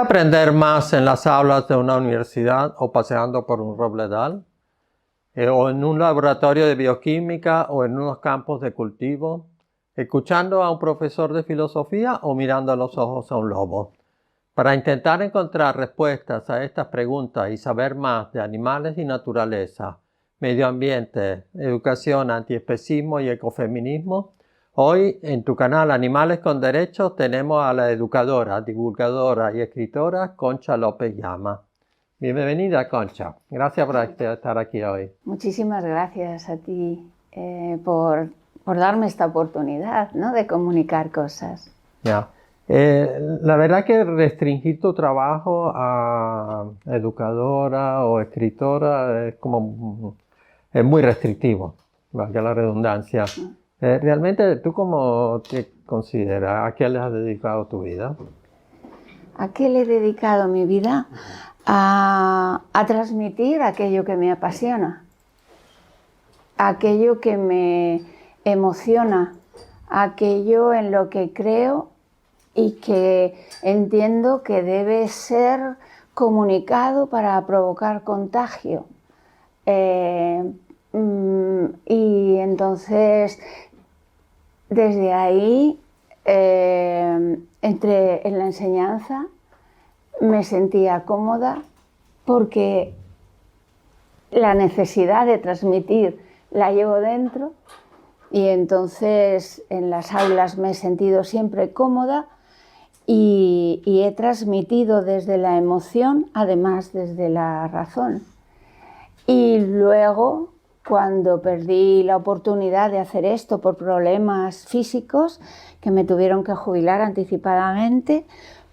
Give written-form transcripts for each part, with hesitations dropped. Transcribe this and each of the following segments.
aprender más en las aulas de una universidad o paseando por un robledal, o en un laboratorio de bioquímica o en unos campos de cultivo, escuchando a un profesor de filosofía o mirando a los ojos a un lobo. Para intentar encontrar respuestas a estas preguntas y saber más de animales y naturaleza, medio ambiente, educación, antiespecismo y ecofeminismo, hoy en tu canal Animales con Derechos tenemos a la educadora, divulgadora y escritora Concha López Llama. Bienvenida, Concha. Gracias por estar aquí hoy. Muchísimas gracias a ti por darme esta oportunidad, ¿no?, de comunicar cosas. Ya. La verdad que restringir tu trabajo a educadora o escritora es muy restrictivo, valga la redundancia. Realmente, ¿tú cómo te consideras? ¿A qué le has dedicado tu vida? ¿A qué le he dedicado mi vida? A transmitir aquello que me apasiona, aquello que me emociona, aquello en lo que creo y que entiendo que debe ser comunicado para provocar contagio. Y entonces, desde ahí, entré en la enseñanza, me sentía cómoda porque la necesidad de transmitir la llevo dentro y entonces en las aulas me he sentido siempre cómoda y he transmitido desde la emoción, además desde la razón. Y luego, cuando perdí la oportunidad de hacer esto por problemas físicos, que me tuvieron que jubilar anticipadamente,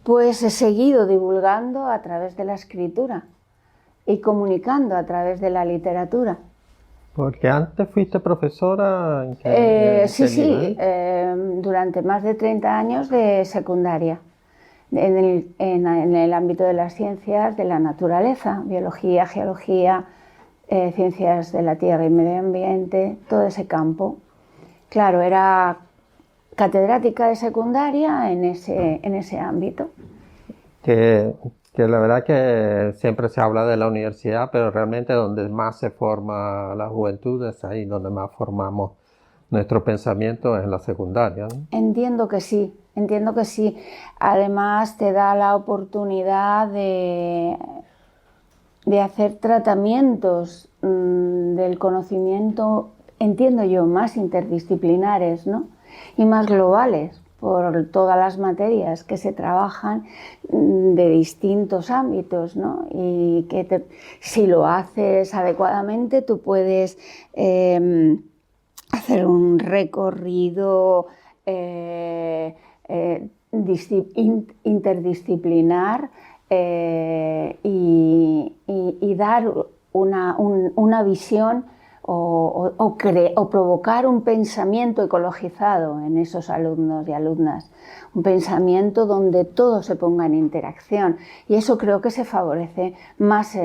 pues he seguido divulgando a través de la escritura y comunicando a través de la literatura. Porque antes fuiste profesora. Sí, durante más de 30 años de secundaria, en el ámbito de las ciencias de la naturaleza, biología, geología, ciencias de la tierra y medio ambiente, todo ese campo. Claro, era catedrática de secundaria en ese ámbito. Que la verdad que siempre se habla de la universidad, pero realmente donde más se forma la juventud es ahí donde más formamos nuestro pensamiento, es en la secundaria, ¿no? Entiendo que sí, entiendo que sí. Además te da la oportunidad de hacer tratamientos del conocimiento, entiendo yo, más interdisciplinares, ¿no?, y más globales, por todas las materias que se trabajan de distintos ámbitos, ¿no? Y que si lo haces adecuadamente tú puedes hacer un recorrido interdisciplinar y dar una visión o provocar un pensamiento ecologizado en esos alumnos y alumnas, un pensamiento donde todo se ponga en interacción, y eso creo que se favorece más,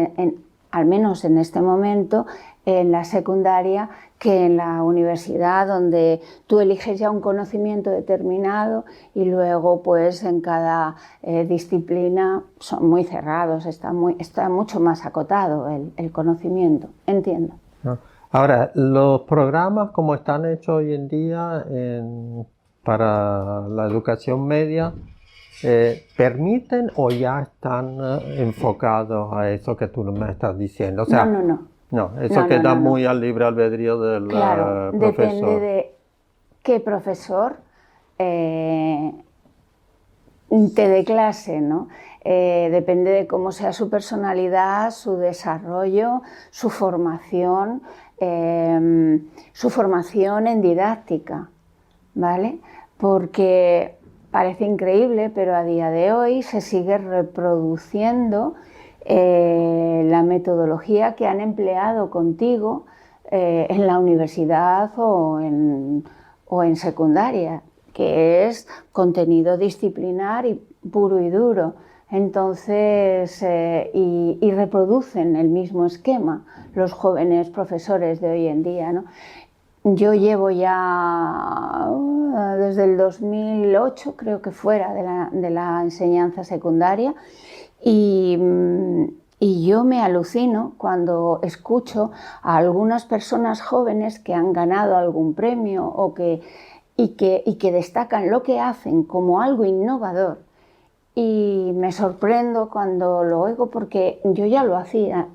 al menos en este momento, en la secundaria que en la universidad, donde tú eliges ya un conocimiento determinado y luego pues en cada disciplina son muy cerrados, está mucho más acotado el conocimiento, entiendo. Ahora, los programas como están hechos hoy en día para la educación media, ¿permiten o ya están enfocados a eso que tú me estás diciendo? O sea, no, eso queda muy al libre albedrío del profesor. Depende de qué profesor te dé clase, ¿no? Depende de cómo sea su personalidad, su desarrollo, su formación en didáctica, ¿vale? Porque parece increíble, pero a día de hoy se sigue reproduciendo la metodología que han empleado contigo en la universidad o en secundaria, que es contenido disciplinar y puro y duro. Entonces, y reproducen el mismo esquema los jóvenes profesores de hoy en día, ¿no? yo llevo ya desde el 2008, creo que fuera de la enseñanza secundaria, y, y yo me alucino cuando escucho a algunas personas jóvenes que han ganado algún premio y que destacan lo que hacen como algo innovador. Y me sorprendo cuando lo oigo porque yo ya lo hacía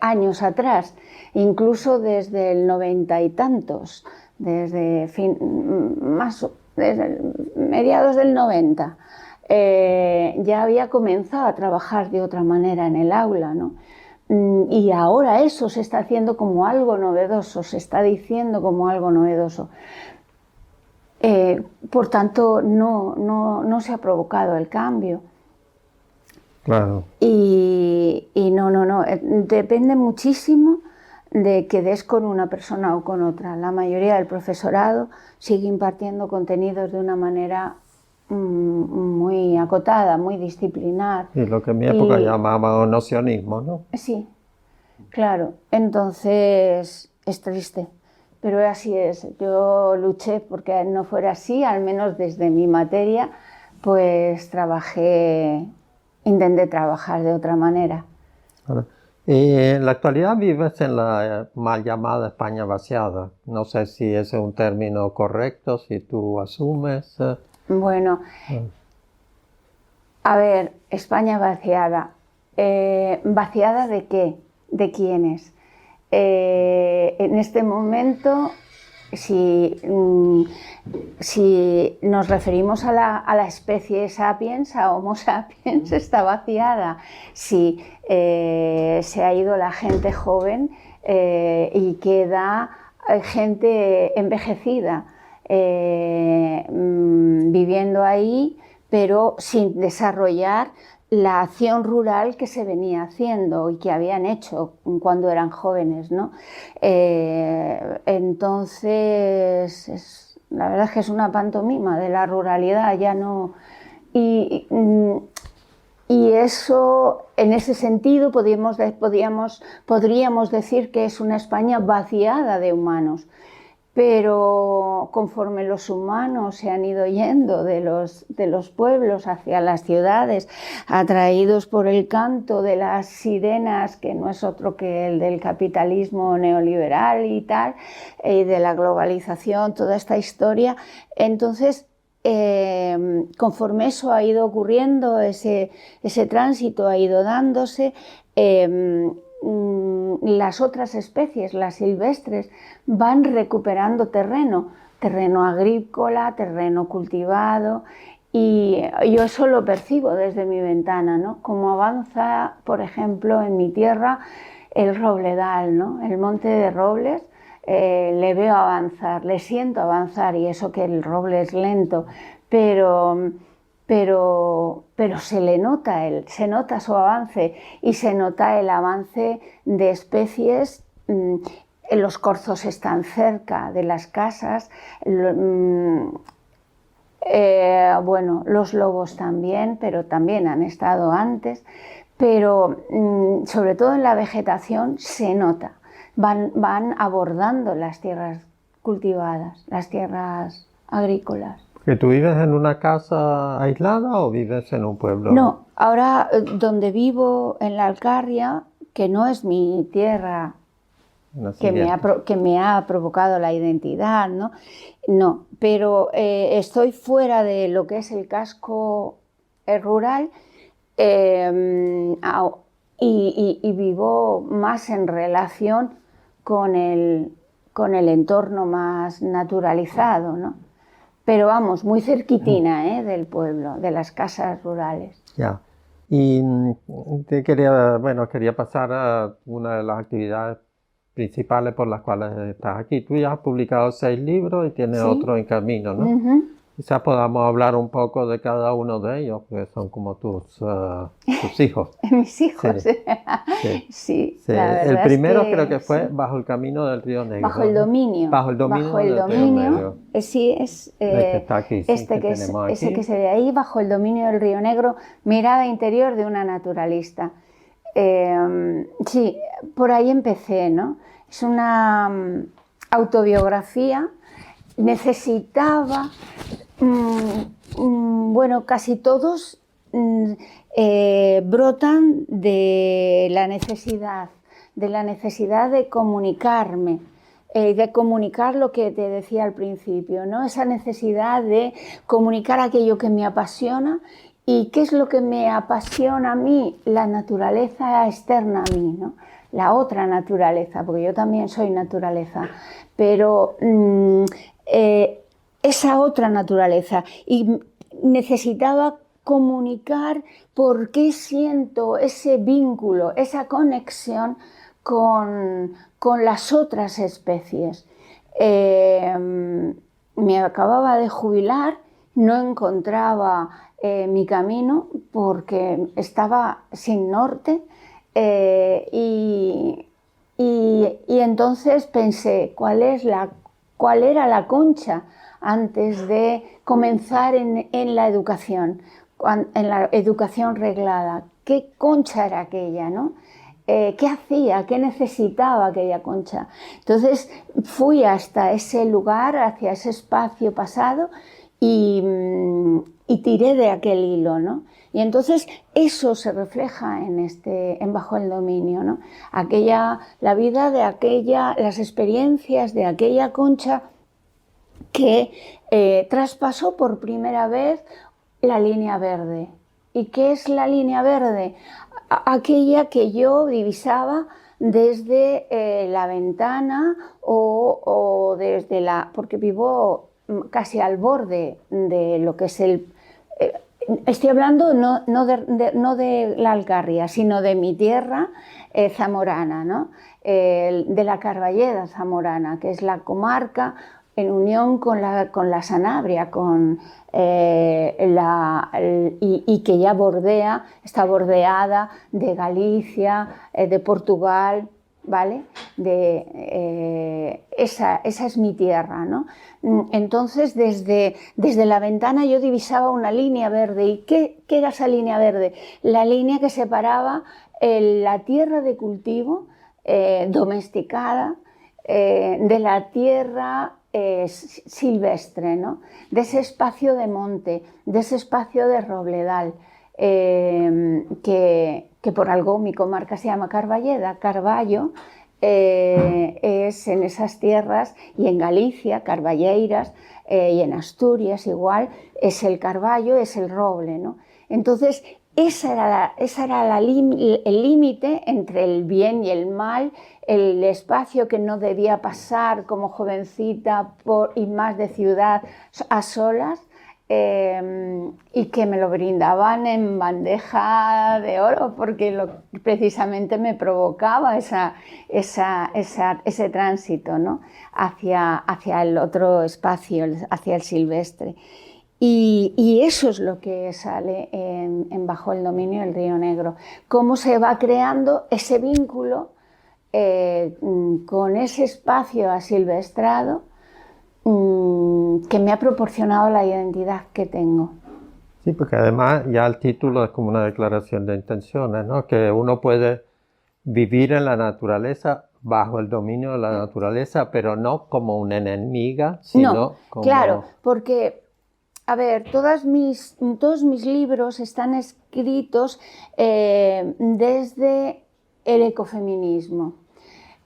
años atrás, incluso desde el 90 y tantos, desde mediados del 90, ya había comenzado a trabajar de otra manera en el aula, ¿no? Y ahora eso se está haciendo como algo novedoso, se está diciendo como algo novedoso. Por tanto, no se ha provocado el cambio. Claro. Y no, depende muchísimo de que des con una persona o con otra. La mayoría del profesorado sigue impartiendo contenidos de una manera muy acotada, muy disciplinar. Y lo que en mi época llamaban nocionismo, ¿no? Sí, claro. Entonces es triste, pero así es. Yo luché porque no fuera así, al menos desde mi materia, pues intenté trabajar de otra manera. Claro. En la actualidad vives en la mal llamada España vaciada. No sé si ese es un término correcto, si tú asumes. Bueno, a ver, España vaciada. ¿Vaciada de qué? ¿De quiénes? En este momento, si nos referimos a la especie sapiens, a Homo sapiens, está vaciada. Si se ha ido la gente joven y queda gente envejecida viviendo ahí, pero sin desarrollar la acción rural que se venía haciendo y que habían hecho cuando eran jóvenes, ¿no? Entonces, la verdad es que es una pantomima de la ruralidad, ya no... Y eso, en ese sentido, podríamos decir que es una España vaciada de humanos. Pero conforme los humanos se han ido yendo de los pueblos hacia las ciudades, atraídos por el canto de las sirenas, que no es otro que el del capitalismo neoliberal y tal, y de la globalización, toda esta historia, entonces conforme eso ha ido ocurriendo, ese tránsito ha ido dándose, las otras especies, las silvestres, van recuperando terreno agrícola, terreno cultivado, y yo eso lo percibo desde mi ventana, ¿no? Como avanza, por ejemplo, en mi tierra el robledal, ¿no? El monte de robles, le veo avanzar, le siento avanzar, y eso que el roble es lento, pero se nota su avance, y se nota el avance de especies. Los corzos están cerca de las casas, bueno, los lobos también, pero también han estado antes, pero sobre todo en la vegetación se nota, van abordando las tierras cultivadas, las tierras agrícolas. ¿Que tú vives en una casa aislada o vives en un pueblo? No, ahora donde vivo, en la Alcarria, que no es mi tierra que me ha provocado la identidad, ¿no? No, pero estoy fuera de lo que es el casco rural y vivo más en relación con el entorno más naturalizado, ¿no? Pero vamos, muy cerquitina del pueblo, de las casas rurales. Ya. Y quería pasar a una de las actividades principales por las cuales estás aquí. Tú ya has publicado 6 libros y tienes otro en camino, ¿no? Uh-huh. Quizás podamos hablar un poco de cada uno de ellos, porque son como tus hijos. Mis hijos. Sí. Sí. Sí. El primero creo que fue Bajo el camino del río Negro. Bajo el dominio. Bajo el dominio del río Negro. Sí, es que está aquí, sí, ese que se ve ahí, Bajo el dominio del río Negro, mirada interior de una naturalista. Sí, por ahí empecé, ¿no? autobiografía, necesitaba, bueno, casi todos brotan de la necesidad de comunicarme, de comunicar lo que te decía al principio, ¿no? Esa necesidad de comunicar aquello que me apasiona. ¿Y qué es lo que me apasiona a mí? La naturaleza externa a mí, ¿no? La otra naturaleza, porque yo también soy naturaleza, pero esa otra naturaleza. Y necesitaba comunicar por qué siento ese vínculo, esa conexión con las otras especies. Me acababa de jubilar, no encontraba mi camino porque estaba sin norte, y entonces pensé cuál era la concha antes de comenzar en la educación reglada. ¿Qué concha era aquella, no? ¿Qué hacía? ¿Qué necesitaba aquella concha? Entonces fui hasta ese lugar, hacia ese espacio pasado, y tiré de aquel hilo, ¿no? Y entonces eso se refleja en Bajo el Dominio, ¿no? La vida de aquella, las experiencias de aquella concha que traspasó por primera vez la línea verde. ¿Y qué es la línea verde? Aquella que yo divisaba desde la ventana o desde porque vivo casi al borde de lo que es estoy hablando no de la Alcarria, sino de mi tierra zamorana, ¿no? De la Carballeda zamorana, que es la comarca en unión con la Sanabria, y que ya está bordeada de Galicia, de Portugal, ¿vale? Esa es mi tierra, ¿no? Entonces, desde la ventana yo divisaba una línea verde. ¿Y qué era esa línea verde? La línea que separaba la tierra de cultivo domesticada de la tierra silvestre, ¿no? De ese espacio de monte, de ese espacio de robledal, que por algo mi comarca se llama Carballeda. Carballo es en esas tierras, y en Galicia, Carballeiras, y en Asturias igual, es el carballo, es el roble, ¿no? Entonces, ese era el límite entre el bien y el mal, el espacio que no debía pasar como jovencita y más de ciudad a solas, y que me lo brindaban en bandeja de oro, porque precisamente me provocaba ese tránsito, ¿no? hacia el otro espacio, hacia el silvestre. Y eso es lo que sale en Bajo el Dominio del Río Negro. Cómo se va creando ese vínculo con ese espacio asilvestrado que me ha proporcionado la identidad que tengo. Sí, porque además ya el título es como una declaración de intenciones, ¿no? Que uno puede vivir en la naturaleza, bajo el dominio de la naturaleza, pero no como una enemiga, sino no, como... Claro, porque, a ver, todos mis libros están escritos desde el ecofeminismo.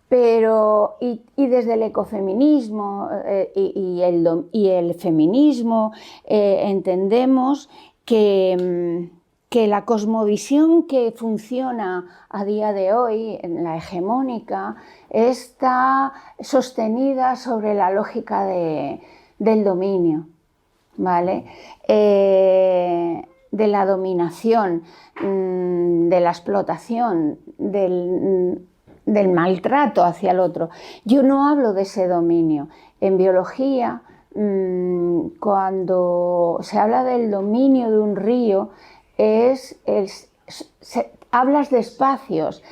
Pero, y desde el ecofeminismo y el feminismo entendemos que la cosmovisión que funciona a día de hoy, en la hegemónica, está sostenida sobre la lógica del dominio, ¿vale? De la dominación, de la explotación, del maltrato hacia el otro. Yo no hablo de ese dominio. En biología, cuando se habla del dominio de un río, hablas de espacios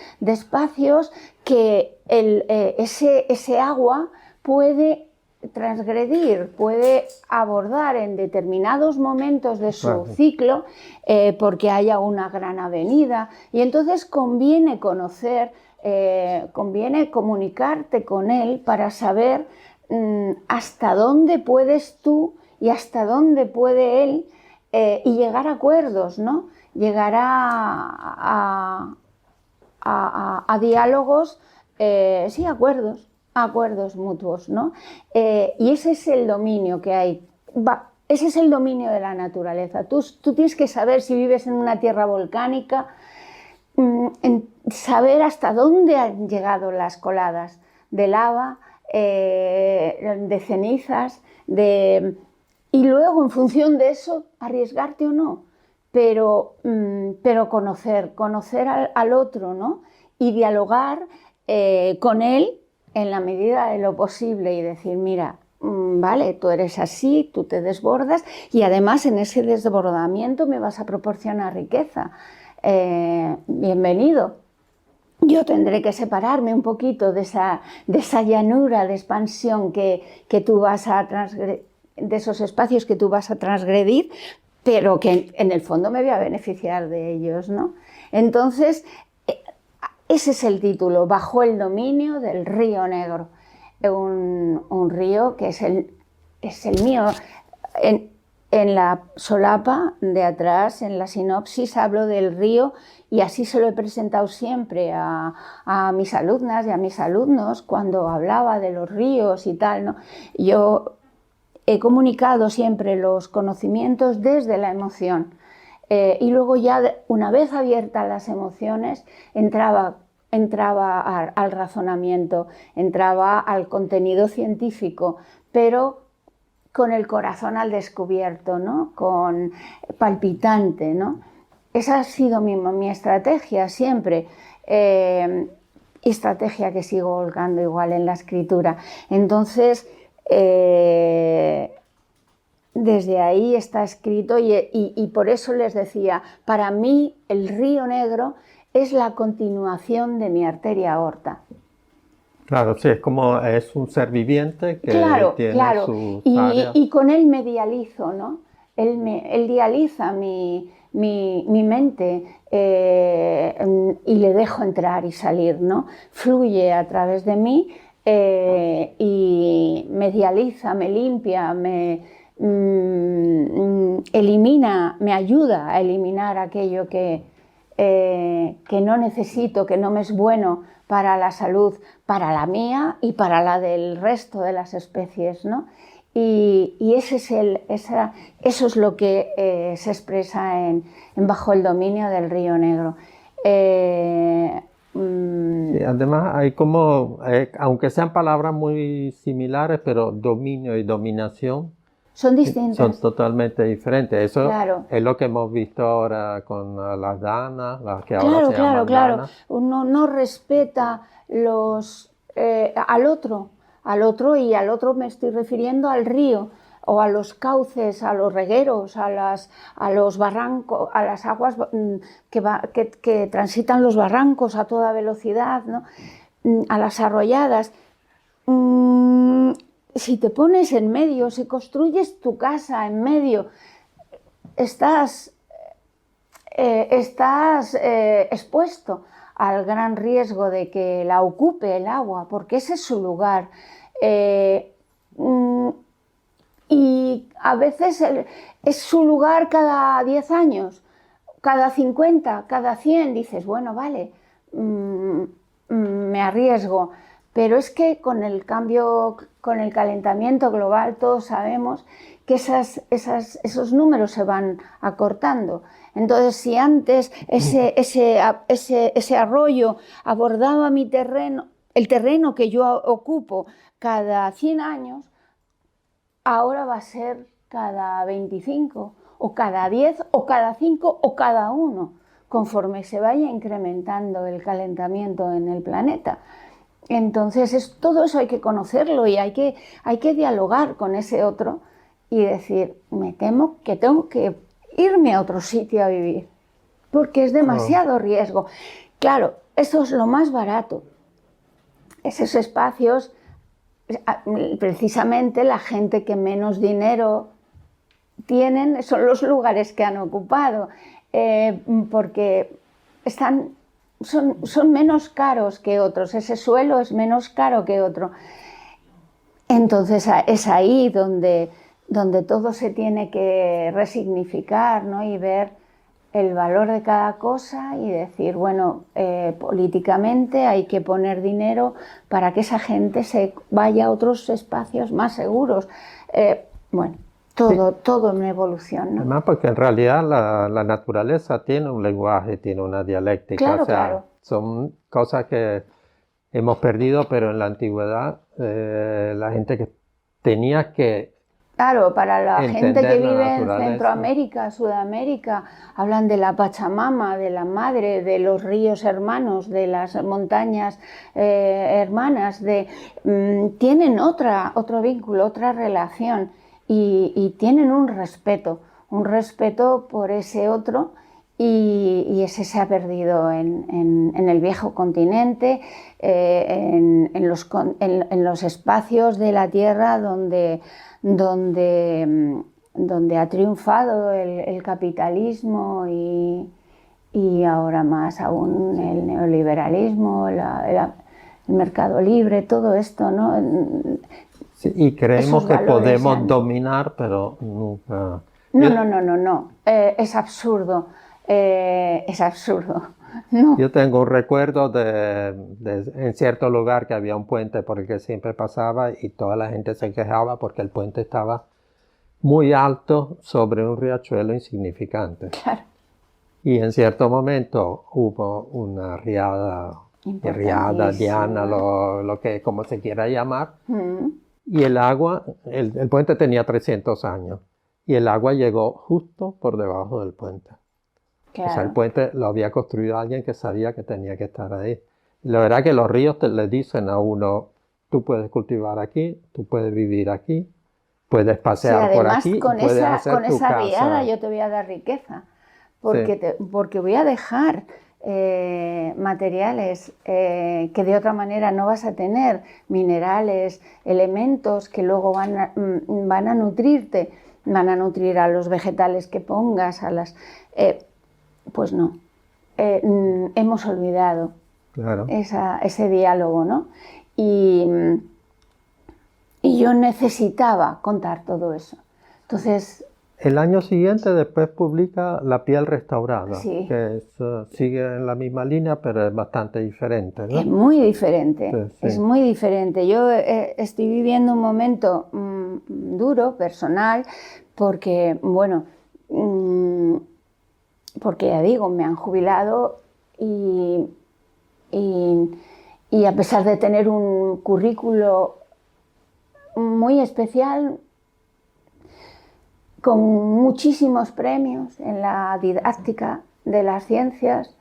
que ese agua puede transgredir, puede abordar en determinados momentos de su ciclo porque haya una gran avenida, y entonces conviene conocer, conviene comunicarte con él para saber hasta dónde puedes tú y hasta dónde puede él, y llegar a acuerdos, ¿no? Llegar a diálogos, sí, acuerdos mutuos, ¿no? Y ese es el dominio que hay, ese es el dominio de la naturaleza. Tú tienes que saber, si vives en una tierra volcánica, saber hasta dónde han llegado las coladas de lava, de cenizas, y luego en función de eso arriesgarte o no, pero conocer al otro, ¿no? Y dialogar con él en la medida de lo posible y decir, mira, vale, tú eres así, tú te desbordas, y además en ese desbordamiento me vas a proporcionar riqueza. Bienvenido. Yo tendré que separarme un poquito de esa llanura de expansión que tú vas a transgredir, de esos espacios que tú vas a transgredir, pero que en el fondo me voy a beneficiar de ellos, ¿no? Entonces, ese es el título, Bajo el dominio del río Negro. Un río que es el mío. En la solapa de atrás, en la sinopsis, hablo del río, y así se lo he presentado siempre a mis alumnas y a mis alumnos cuando hablaba de los ríos y tal, ¿no? Yo he comunicado siempre los conocimientos desde la emoción, y luego ya una vez abiertas las emociones entraba al razonamiento, entraba al contenido científico, pero con el corazón al descubierto, ¿no? Con palpitante, ¿no? Esa ha sido mi estrategia siempre, estrategia que sigo volcando igual en la escritura. Entonces, desde ahí está escrito, y por eso les decía, para mí el río Negro es la continuación de mi arteria aorta. Claro, sí, es un ser viviente que tiene sus áreas. Y con él me dializo, ¿no? Él dializa mi mente, y le dejo entrar y salir, ¿no? Fluye a través de mí, y me dializa, me limpia, me elimina, me ayuda a eliminar aquello que no necesito, que no me es bueno para la salud, para la mía y para la del resto de las especies, ¿no? Y eso es lo que se expresa en Bajo el dominio del río Negro. Sí, además hay aunque sean palabras muy similares, pero dominio y dominación son distintas. Son totalmente diferentes. Eso claro. Es lo que hemos visto ahora con las danas, las que ahora se llaman danas. Uno no respeta al otro, y al otro me estoy refiriendo al río, o a los cauces, a los regueros, a los barrancos, a las aguas que transitan los barrancos a toda velocidad, ¿no? A las arroyadas. Si te pones en medio, si construyes tu casa en medio, estás expuesto al gran riesgo de que la ocupe el agua, porque ese es su lugar. Y a veces es su lugar cada 10 años, cada 50, cada 100, dices, bueno, vale, me arriesgo. Pero es que con el cambio, con el calentamiento global, todos sabemos que esos números se van acortando. Entonces, si antes ese arroyo abordaba mi terreno, el terreno que yo ocupo cada 100 años, ahora va a ser cada 25, o cada 10, o cada 5, o cada 1, conforme se vaya incrementando el calentamiento en el planeta. Entonces, todo eso hay que conocerlo, y hay que dialogar con ese otro y decir, me temo que tengo que irme a otro sitio a vivir, porque es demasiado riesgo. Claro, eso es lo más barato. Esos espacios precisamente la gente que menos dinero tienen son los lugares que han ocupado, porque son menos caros que otros, ese suelo es menos caro que otro. Entonces es ahí donde todo se tiene que resignificar, ¿no? Y ver el valor de cada cosa y decir, bueno, políticamente hay que poner dinero para que esa gente se vaya a otros espacios más seguros. Bueno, todo en evolución, ¿no? Además, porque en realidad la naturaleza tiene un lenguaje, tiene una dialéctica, Claro, o sea, claro. son cosas que hemos perdido, pero en la antigüedad la gente que tenía que Claro, para la gente que entender la vive en naturaleza. Centroamérica, Sudamérica, hablan de la Pachamama, de la Madre, de los ríos hermanos, de las montañas hermanas, tienen otro vínculo, otra relación y tienen un respeto por ese otro y ese se ha perdido en el viejo continente, en los espacios de la Tierra donde ha triunfado el capitalismo y ahora más aún el neoliberalismo, el mercado libre, todo esto, ¿no? Sí, y creemos Esos que valores podemos dominar, pero nunca. No, es absurdo, es absurdo. No. Yo tengo un recuerdo en cierto lugar que había un puente por el que siempre pasaba y toda la gente se quejaba porque el puente estaba muy alto sobre un riachuelo insignificante. Claro. Y en cierto momento hubo una riada, diana, lo que como se quiera llamar, y el agua, el puente tenía 300 años, y el agua llegó justo por debajo del puente. Claro. O sea, el puente lo había construido alguien que sabía que tenía que estar ahí. Y la verdad que los ríos le dicen a uno, tú puedes cultivar aquí, tú puedes vivir aquí, puedes pasear por aquí, con puedes hacer con tu esa casa. riada yo te voy a dar riqueza, porque voy a dejar materiales que de otra manera no vas a tener, minerales, elementos que luego van a nutrirte, van a nutrir a los vegetales que pongas, pues no, hemos olvidado ese diálogo, ¿no? Y yo necesitaba contar todo eso. Entonces... El año siguiente después publica La piel restaurada, sí. que sigue en la misma línea, pero es bastante diferente, ¿no? Es muy diferente, Sí. es muy diferente. Yo estoy viviendo un momento duro, personal, porque, bueno, porque ya digo, me han jubilado y a pesar de tener un currículo muy especial, con muchísimos premios en la didáctica de las ciencias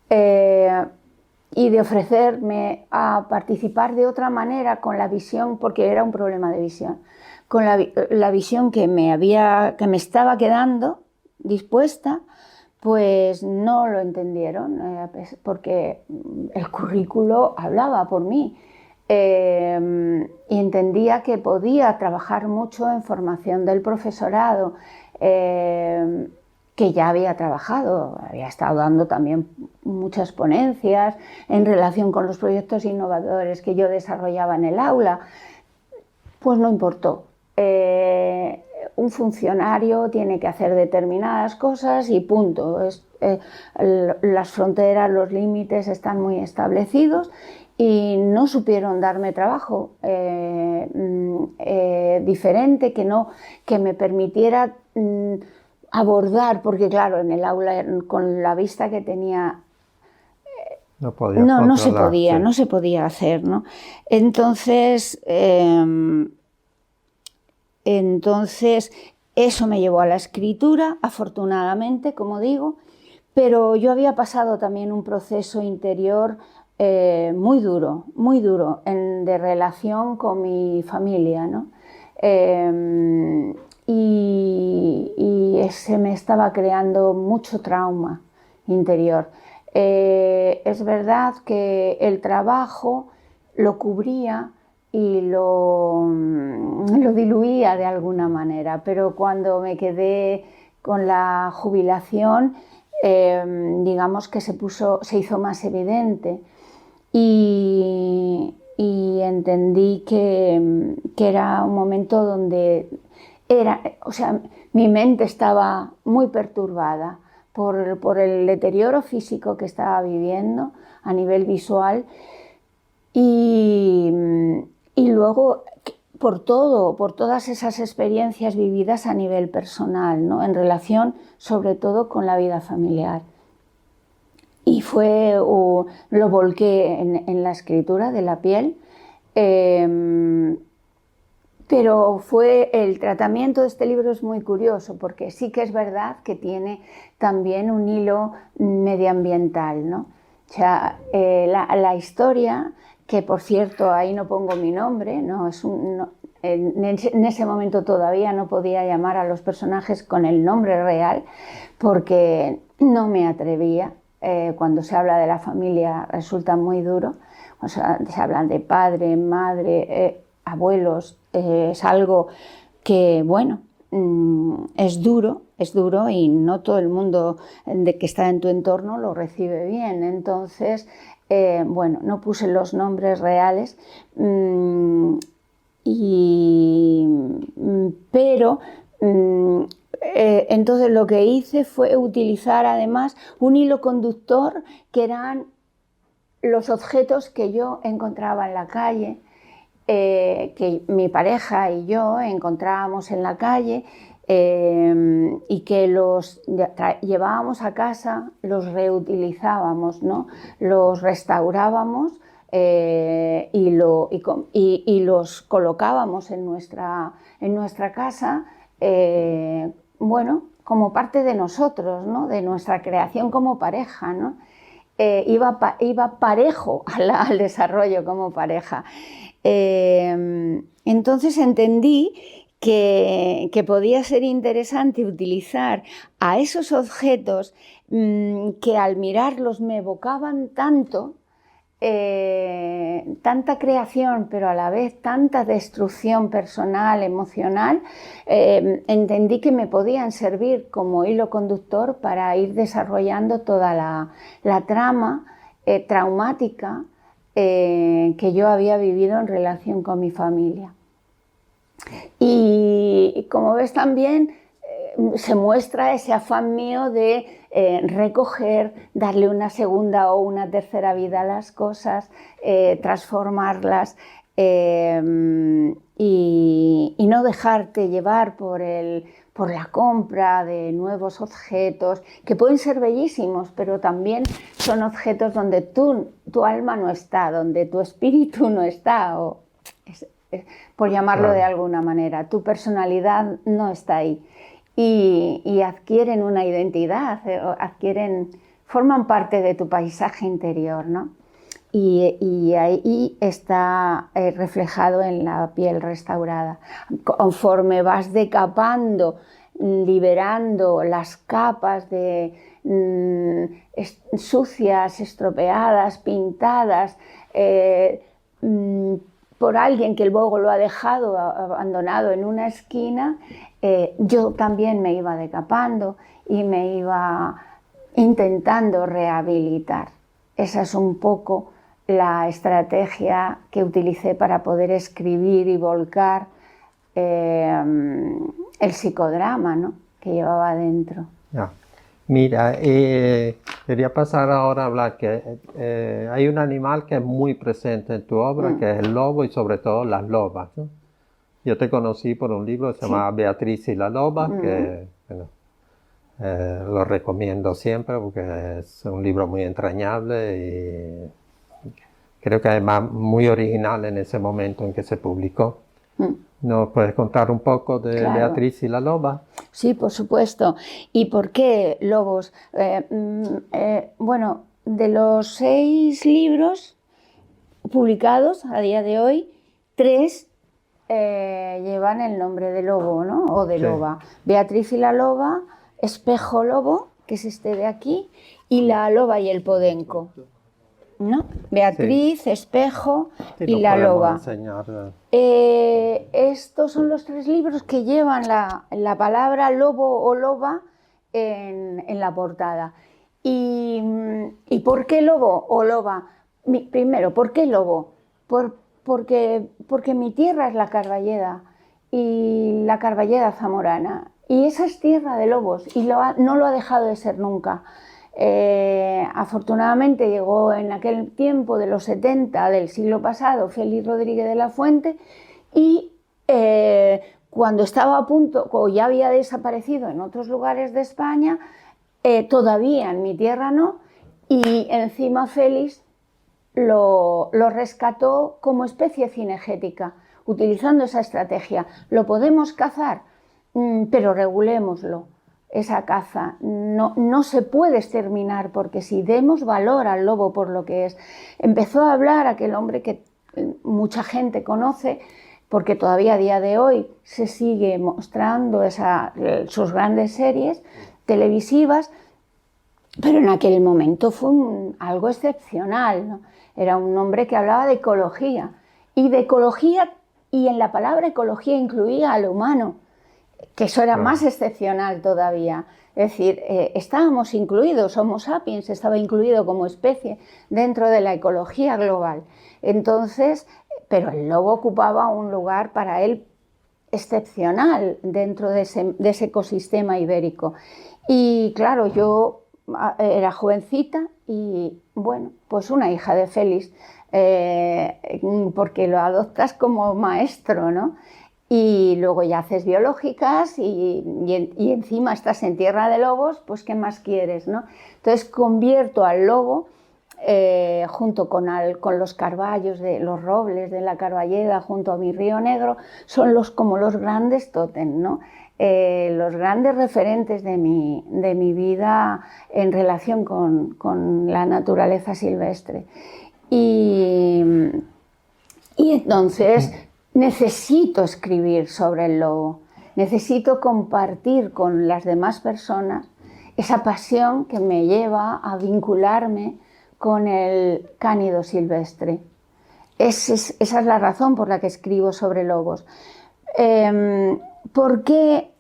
y de ofrecerme a participar de otra manera con la visión, porque era un problema de visión, con la visión que me estaba quedando dispuesta, pues no lo entendieron, porque el currículo hablaba por mí. Y entendía que podía trabajar mucho en formación del profesorado, que ya había trabajado, había estado dando también muchas ponencias en relación con los proyectos innovadores que yo desarrollaba en el aula. Pues no importó. Un funcionario tiene que hacer determinadas cosas y punto. Las fronteras, los límites están muy establecidos y no supieron darme trabajo diferente que me permitiera abordar, porque claro, en el aula con la vista que tenía no se podía hacer, ¿no? Entonces eso me llevó a la escritura, afortunadamente, como digo, pero yo había pasado también un proceso interior muy duro de relación con mi familia, ¿no? Y se me estaba creando mucho trauma interior. Es verdad que el trabajo lo cubría y lo diluía de alguna manera, pero cuando me quedé con la jubilación, digamos que se hizo más evidente y entendí que era un momento donde mi mente estaba muy perturbada por el deterioro físico que estaba viviendo a nivel visual y luego por todas esas experiencias vividas a nivel personal, ¿no? En relación sobre todo con la vida familiar. Y lo volqué en la escritura de La piel, pero el tratamiento de este libro es muy curioso porque sí que es verdad que tiene también un hilo medioambiental, ¿no? O sea, la historia, que por cierto ahí no pongo mi nombre, ¿no? En ese momento todavía no podía llamar a los personajes con el nombre real porque no me atrevía. Cuando se habla de la familia resulta muy duro, o sea, se hablan de padre, madre, abuelos, es algo que, bueno, es duro y no todo el mundo que está en tu entorno lo recibe bien. Entonces, bueno, no puse los nombres reales, pero entonces lo que hice fue utilizar además un hilo conductor que eran los objetos que yo encontraba en la calle, que mi pareja y yo encontrábamos en la calle y que los llevábamos a casa, los reutilizábamos, ¿no? Los restaurábamos y los colocábamos en nuestra casa, bueno, como parte de nosotros, ¿no? De nuestra creación como pareja, ¿no? Iba parejo al desarrollo como pareja. Entonces entendí que podía ser interesante utilizar a esos objetos que al mirarlos me evocaban tanta creación, pero a la vez tanta destrucción personal, emocional. Entendí que me podían servir como hilo conductor para ir desarrollando toda la trama traumática que yo había vivido en relación con mi familia. Y como ves también se muestra ese afán mío de recoger, darle una segunda o una tercera vida a las cosas, transformarlas y no dejarte llevar por la compra de nuevos objetos, que pueden ser bellísimos, pero también son objetos donde tu alma no está, donde tu espíritu no está, por llamarlo de alguna manera. Tu personalidad no está ahí. Y adquieren una identidad, forman parte de tu paisaje interior, ¿no? Y ahí está reflejado en La piel restaurada. Conforme vas decapando, liberando las capas sucias, estropeadas, pintadas, por alguien que luego lo ha dejado abandonado en una esquina, yo también me iba decapando y me iba intentando rehabilitar. Esa es un poco la estrategia que utilicé para poder escribir y volcar el psicodrama, ¿no?, que llevaba dentro. Ya. Mira, quería pasar ahora a hablar que hay un animal que es muy presente en tu obra, que es el lobo y sobre todo las lobas, ¿no? Yo te conocí por un libro que se llama Beatriz y la loba, que bueno, lo recomiendo siempre porque es un libro muy entrañable y creo que además muy original en ese momento en que se publicó. ¿Nos puedes contar un poco de Beatriz y la loba? Sí, por supuesto. ¿Y por qué lobos? Bueno, de los 6 libros publicados a día de hoy, 3 llevan el nombre de lobo, ¿no? O de loba. Beatriz y la loba, Espejo lobo, que es este de aquí, y La loba y el podenco. ¿no? Beatriz, Espejo Sí, y lo La podemos Loba. enseñar. Estos son los 3 libros que llevan la palabra lobo o loba en la portada. ¿Y por qué lobo o loba? Primero, ¿por qué lobo? Porque mi tierra es la Carballeda y la Carballeda zamorana. Y esa es tierra de lobos y no lo ha dejado de ser nunca. Afortunadamente llegó en aquel tiempo de los 70 del siglo pasado Félix Rodríguez de la Fuente y cuando estaba a punto o ya había desaparecido en otros lugares de España, todavía en mi tierra no, y encima Félix lo rescató como especie cinegética, utilizando esa estrategia. Lo podemos cazar, pero regulémoslo. Esa caza no se puede exterminar, porque si demos valor al lobo por lo que es. Empezó a hablar aquel hombre que mucha gente conoce, porque todavía a día de hoy se sigue mostrando sus grandes series televisivas, pero en aquel momento fue algo excepcional, ¿no? Era un hombre que hablaba de ecología, y en la palabra ecología incluía al humano, que eso era más excepcional todavía. Es decir, estábamos incluidos, Homo sapiens estaba incluido como especie dentro de la ecología global. Entonces, pero el lobo ocupaba un lugar para él excepcional dentro de ese ecosistema ibérico. Y claro, yo era jovencita y bueno, pues una hija de Félix, porque lo adoptas como maestro, ¿no? Y luego ya haces biológicas y encima estás en tierra de lobos, pues ¿qué más quieres, no? Entonces convierto al lobo, junto con los carballos, los robles de la Carballeda, junto a mi río Negro, son como los grandes tótem, ¿no? Los grandes referentes de mi vida en relación con la naturaleza silvestre. Y entonces necesito escribir sobre el lobo, necesito compartir con las demás personas esa pasión que me lleva a vincularme con el cánido silvestre. Esa es la razón por la que escribo sobre lobos. ¿Por qué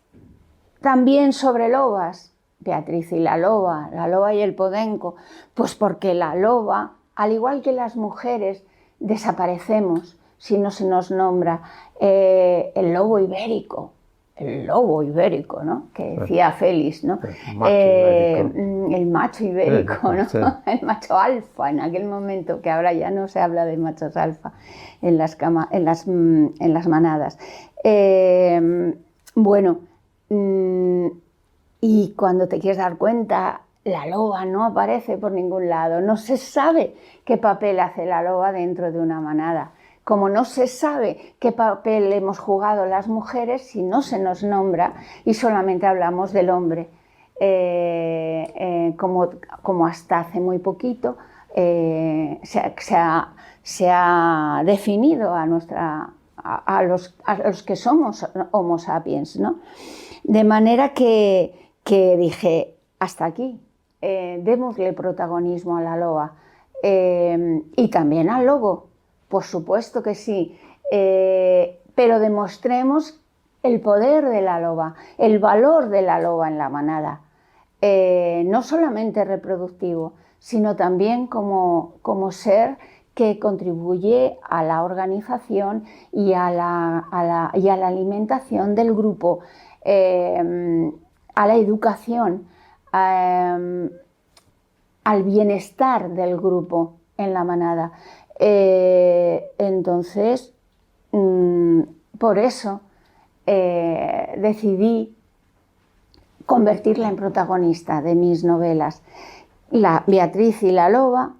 también sobre lobas? Beatriz y la loba y el podenco. Pues porque la loba, al igual que las mujeres, desaparecemos si no se nos nombra. El lobo ibérico, ¿no? Que decía Félix, ¿no? El macho ibérico, ¿no? Sí. El macho alfa en aquel momento, que ahora ya no se habla de machos alfa en las manadas. Bueno, y cuando te quieres dar cuenta, la loba no aparece por ningún lado. No se sabe qué papel hace la loba dentro de una manada. Como no se sabe qué papel hemos jugado las mujeres si no se nos nombra y solamente hablamos del hombre, como hasta hace muy poquito se ha definido a los que somos Homo sapiens, ¿no? De manera que dije, hasta aquí, démosle protagonismo a la loba y también al lobo. Por supuesto que sí, pero demostremos el poder de la loba, el valor de la loba en la manada, no solamente reproductivo, sino también como ser que contribuye a la organización y a la alimentación del grupo, a la educación, al bienestar del grupo en la manada. Entonces, por eso decidí convertirla en protagonista de mis novelas. La Beatriz y la loba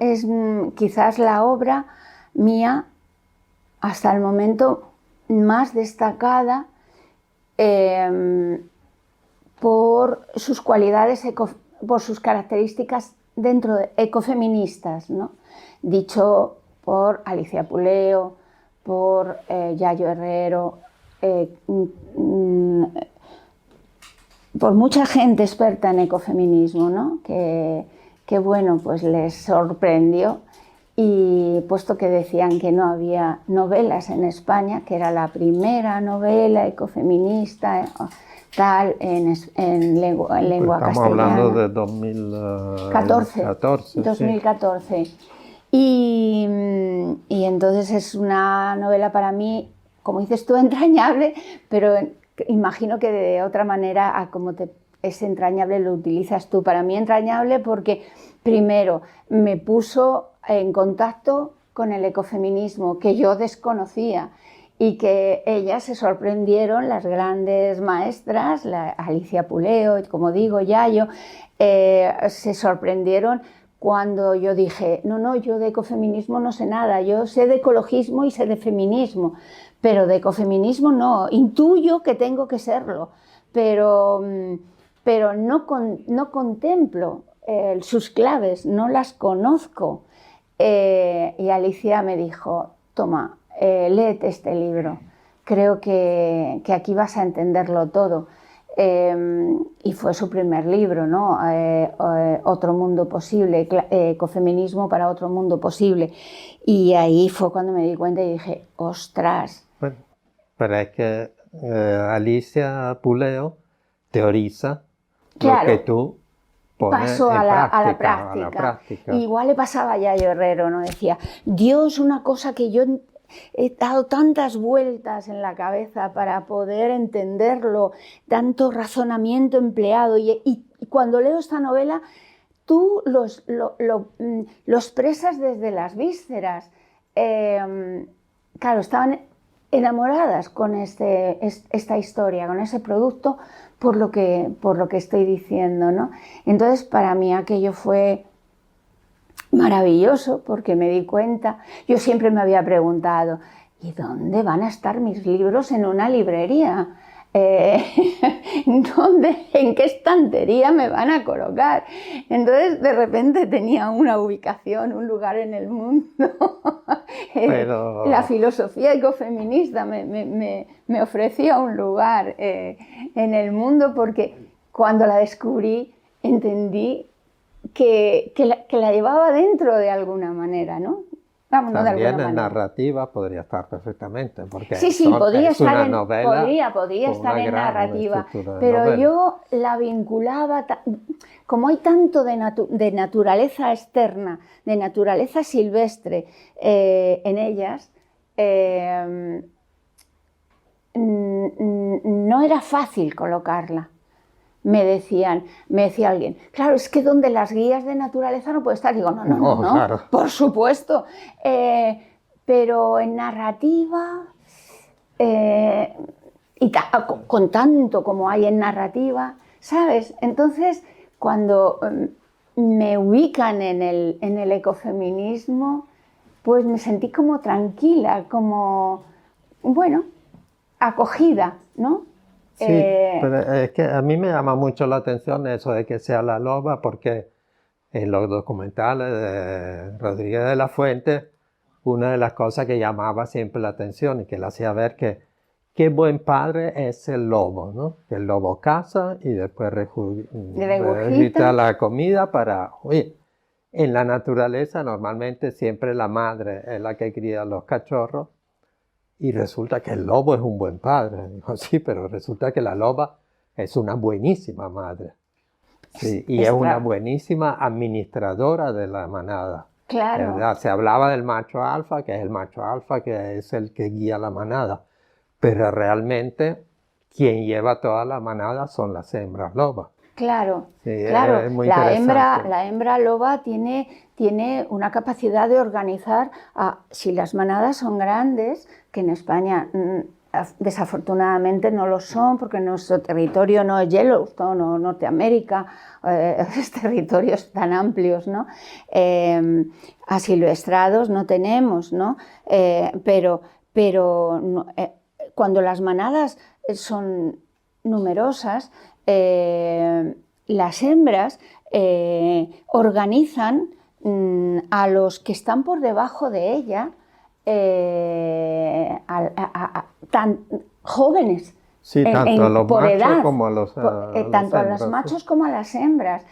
es quizás la obra mía hasta el momento más destacada por sus cualidades, por sus características dentro de ecofeministas, ¿no? Dicho por Alicia Puleo, por Yayo Herrero, por mucha gente experta en ecofeminismo, ¿no? que que bueno, pues les sorprendió. Y puesto que decían que no había novelas en España, que era la primera novela ecofeminista tal en lengua Estamos castellana. hablando de 2014. 2014. Sí. Y entonces es una novela para mí, como dices tú, entrañable, pero imagino que de otra manera a como es entrañable lo utilizas tú. Para mí entrañable porque primero me puso en contacto con el ecofeminismo que yo desconocía y que ellas se sorprendieron, las grandes maestras, Alicia Puleo, como digo, Yayo, se sorprendieron cuando yo dije, no, yo de ecofeminismo no sé nada, yo sé de ecologismo y sé de feminismo, pero de ecofeminismo no, intuyo que tengo que serlo, pero no contemplo sus claves, no las conozco. Y Alicia me dijo, toma, léete este libro, creo que aquí vas a entenderlo todo. Y fue su primer libro, ¿no? Otro mundo posible, ecofeminismo para otro mundo posible. Y ahí fue cuando me di cuenta y dije, ostras. Bueno, pero es que Alicia Puleo teoriza lo que tú pones paso en a la práctica. Igual le pasaba a Yayo Herrero, ¿no? Decía, Dios, una cosa que yo he dado tantas vueltas en la cabeza para poder entenderlo, tanto razonamiento empleado, y cuando leo esta novela, tú lo expresas desde las vísceras. Claro, estaban enamoradas con esta historia, con ese producto, por lo que estoy diciendo, ¿no? Entonces, para mí aquello fue maravilloso, porque me di cuenta, yo siempre me había preguntado, ¿y dónde van a estar mis libros en una librería? ¿En qué estantería me van a colocar? Entonces, de repente tenía una ubicación, un lugar en el mundo. Pero... La filosofía ecofeminista me ofrecía un lugar en el mundo, porque cuando la descubrí entendí que la llevaba dentro de alguna manera, ¿no? Vamos, también no de en manera. narrativa podría estar perfectamente, porque sí, podría estar en narrativa, pero yo la vinculaba, como hay tanto de naturaleza externa, de naturaleza silvestre en ellas, no era fácil colocarla. Me decía alguien, claro, es que donde las guías de naturaleza no puede estar. Digo, no, claro. Por supuesto, pero en narrativa, con tanto como hay en narrativa, ¿sabes? Entonces, cuando me ubican en el ecofeminismo, pues me sentí como tranquila, como, bueno, acogida, ¿no? Sí, pero es que a mí me llama mucho la atención eso de que sea la loba, porque en los documentales de Rodríguez de la Fuente, una de las cosas que llamaba siempre la atención y que le hacía ver que qué buen padre es el lobo, ¿no? Que el lobo caza y después regurgita la comida para... Oye, en la naturaleza normalmente siempre la madre es la que cría los cachorros. Y resulta que el lobo es un buen padre. Dijo, sí, pero resulta que la loba es una buenísima madre. Sí, y es una buenísima administradora de la manada. Claro. ¿Verdad? Se hablaba del macho alfa, que es el macho alfa, que es el que guía la manada. Pero realmente quien lleva toda la manada son las hembras lobas. Claro, sí, claro. Es muy la hembra loba tiene una capacidad de organizar, si las manadas son grandes, que en España desafortunadamente no lo son, porque nuestro territorio no es Yellowstone o Norteamérica, territorios tan amplios, ¿no? Asilvestrados no tenemos, ¿no? Pero cuando las manadas son numerosas, las hembras organizan a los que están por debajo de ella, tan jóvenes. Sí, tanto a los por machos edad, como a los tanto hembras, a los machos como a las hembras.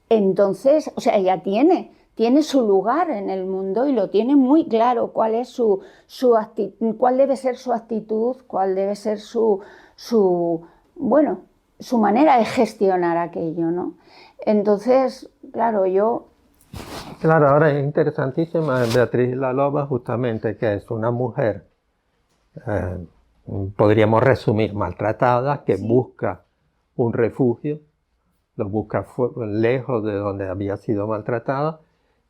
Entonces, o sea, ella tiene su lugar en el mundo y lo tiene muy claro cuál es cuál debe ser su actitud, cuál debe ser bueno, su manera de gestionar aquello, ¿no? Entonces, claro, Claro, ahora es interesantísima Beatriz La Loba, justamente, que es una mujer, eh, podríamos resumir, maltratada, que busca un refugio, lo busca lejos de donde había sido maltratada,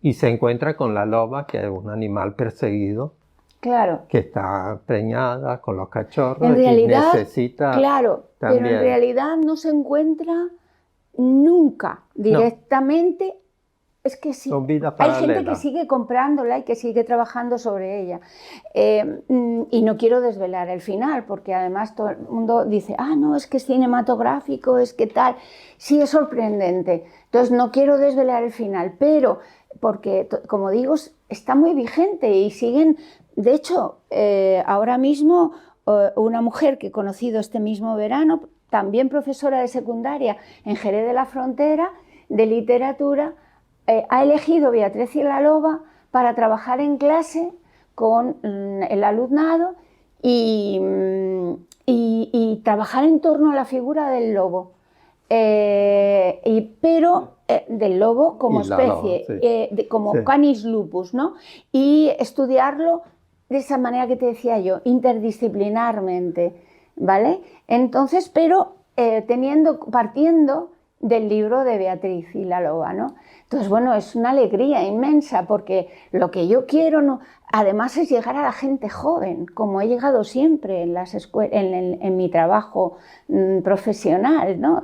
y se encuentra con la loba, que es un animal perseguido, claro. que está preñada con los cachorros En realidad, y necesita claro, también. pero en realidad no se encuentra nunca directamente. No. Es que sí, hay gente que sigue comprándola y que sigue trabajando sobre ella. Y no quiero desvelar el final, porque además todo el mundo dice, no, es que es cinematográfico, es que tal. Sí, es sorprendente. Entonces no quiero desvelar el final, pero porque, como digo, está muy vigente y siguen. De hecho, ahora mismo una mujer que he conocido este mismo verano, también profesora de secundaria en Jerez de la Frontera, de literatura, ha elegido Beatriz y la Loba para trabajar en clase con el alumnado y trabajar en torno a la figura del lobo, pero del lobo como especie, como Canis lupus, ¿no? Y estudiarlo de esa manera que te decía yo, interdisciplinarmente, ¿vale? Entonces, pero partiendo del libro de Beatriz y la Loba, ¿no? Entonces, bueno, es una alegría inmensa porque lo que yo quiero, además, es llegar a la gente joven, como he llegado siempre en mi trabajo profesional, ¿no?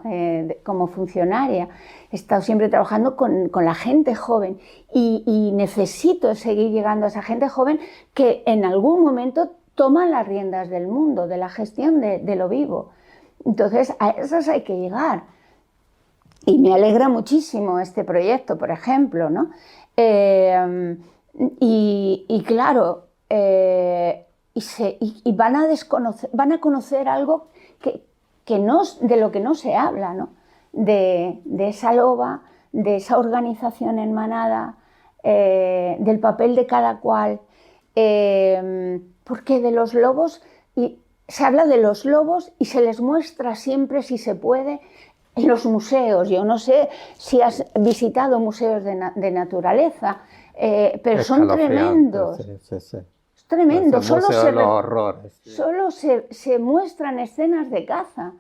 Como funcionaria. He estado siempre trabajando con la gente joven y necesito seguir llegando a esa gente joven que en algún momento toman las riendas del mundo, de la gestión de lo vivo. Entonces, a esas hay que llegar. Y me alegra muchísimo este proyecto, por ejemplo, ¿no? Y claro, y van a conocer algo de lo que no se habla, ¿no? De esa loba, de esa organización en manada, del papel de cada cual, porque de los lobos, se habla de los lobos y se les muestra siempre, si se puede, en los museos. Yo no sé si has visitado museos de naturaleza, pero son tremendos. Sí. Es tremendo. Solo se muestran escenas de caza,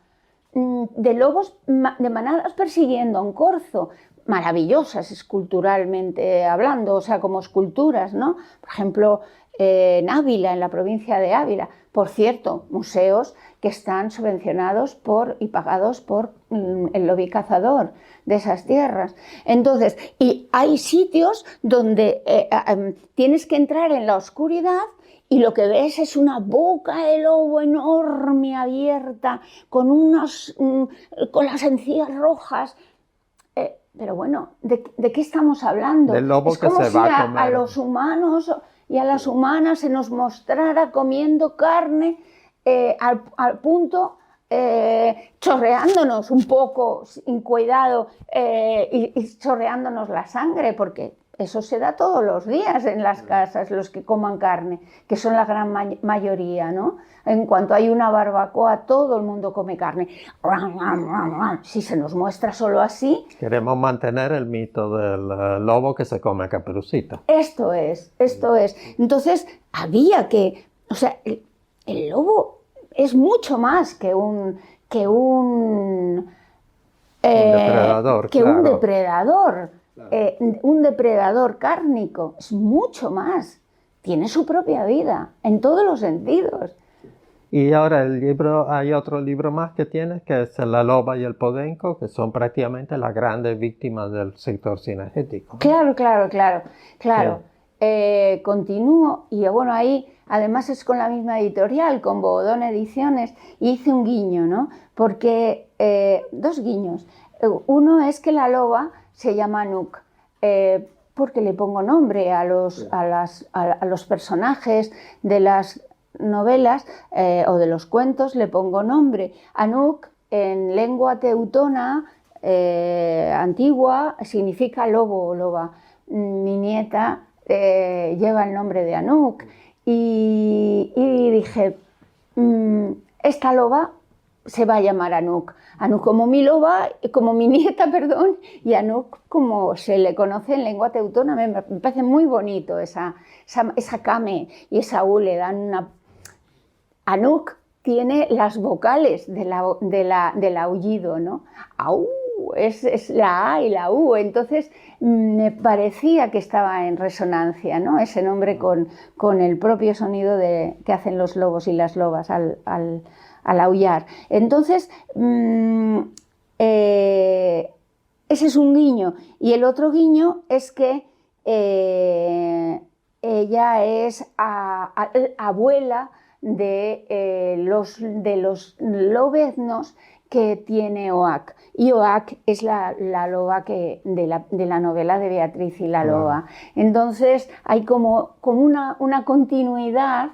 de lobos de manadas persiguiendo a un corzo, maravillosas esculturalmente hablando, o sea, como esculturas, ¿no? Por ejemplo, en Ávila, en la provincia de Ávila. Por cierto, museos que están subvencionados y pagados por el lobby cazador de esas tierras. Entonces, y hay sitios donde tienes que entrar en la oscuridad y lo que ves es una boca de lobo enorme, abierta, con las encías rojas. Pero bueno, ¿de qué estamos hablando? Del lobo es como que se va a comer. A los humanos y a las humanas se nos mostrara comiendo carne al punto, chorreándonos un poco sin cuidado y chorreándonos la sangre, porque eso se da todos los días en las casas, los que coman carne, que son la gran mayoría, ¿no? En cuanto hay una barbacoa, todo el mundo come carne. Si se nos muestra solo así... Queremos mantener el mito del lobo que se come a Caperucita. Esto es. Entonces, había que... O sea, el lobo es mucho más que un depredador. Un depredador. Un depredador cárnico. Es mucho más. Tiene su propia vida, en todos los sentidos. Y ahora hay otro libro más que tienes, que es La Loba y el Podenco, que son prácticamente las grandes víctimas del sector cinegético. Claro. Sí. Continúo, y bueno, ahí además es con la misma editorial, con Bogodón Ediciones, y hice un guiño, ¿no? Porque, dos guiños. Uno es que la loba se llama Anuk, porque le pongo nombre a los personajes de las novelas o de los cuentos, le pongo nombre. Anuk, en lengua teutona, antigua significa lobo o loba. Mi nieta lleva el nombre de Anuk y dije, esta loba se va a llamar Anuk. Anuk como mi loba, como mi nieta, perdón, y Anuk como se le conoce en lengua teutona. Me parece muy bonito esa kame y esa u le dan una... Anuk tiene las vocales del aullido, ¿no? Au, es la A y la U, entonces me parecía que estaba en resonancia, ¿no? Ese nombre con el propio sonido que hacen los lobos y las lobas al aullar. Entonces, ese es un guiño. Y el otro guiño es que ella es abuela de los lobeznos que tiene Oak. Y Oak es la loba de la novela de Beatriz y la loba. Entonces hay como una continuidad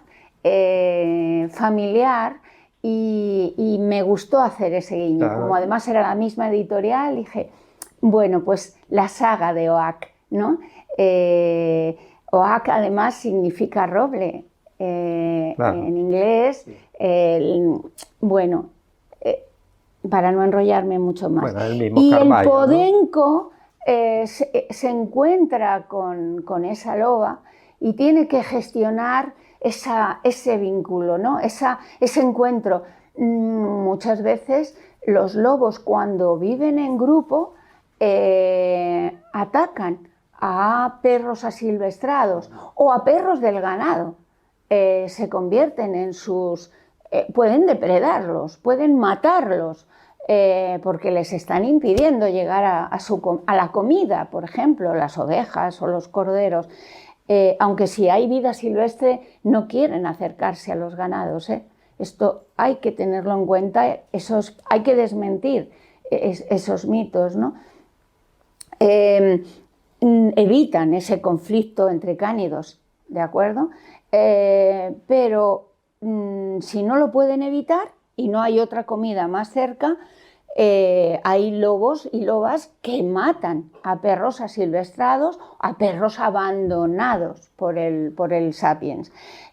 familiar y me gustó hacer ese guiño. Claro. Como además era la misma editorial, dije, bueno, pues la saga de Oak, ¿no? Oak además significa roble. Claro. En inglés, bueno, para no enrollarme mucho más. Bueno, el mismo y Carballo, el podenco, ¿no? Se encuentra con esa loba y tiene que gestionar ese vínculo, ¿no? Ese encuentro. Muchas veces los lobos, cuando viven en grupo, atacan a perros asilvestrados o a perros del ganado. Se convierten en sus... pueden depredarlos, pueden matarlos, porque les están impidiendo llegar a la comida, por ejemplo, las ovejas o los corderos. Aunque si hay vida silvestre, no quieren acercarse a los ganados. Esto hay que tenerlo en cuenta, hay que desmentir esos mitos, ¿no? Evitan ese conflicto entre cánidos, ¿de acuerdo? Pero si no lo pueden evitar y no hay otra comida más cerca, hay lobos y lobas que matan a perros asilvestrados, a perros abandonados por el sapiens.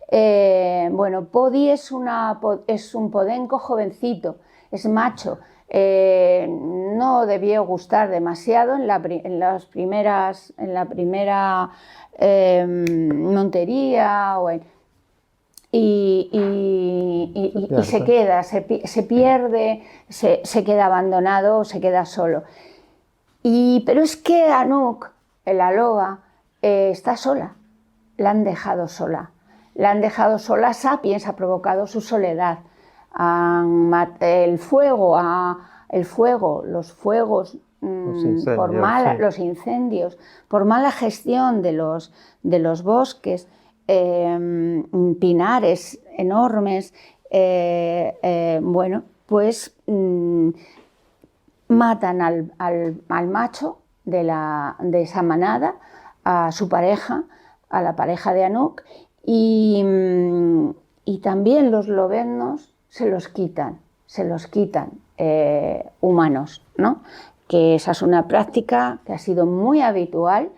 Bueno, Podi es un podenco jovencito, es macho. No debió gustar demasiado en la primera montería y se queda, se pierde, se queda abandonado, se queda solo. Pero es que Anuk, la loba, está sola, la han dejado sola. La han dejado sola, Sapiens ha provocado su soledad. Los fuegos, los incendios, por mala gestión de los bosques, pinares enormes, bueno, pues matan al macho de esa manada, a su pareja, a la pareja de Anuk, y también los lobeznos se los quitan humanos, ¿no? Que esa es una práctica que ha sido muy habitual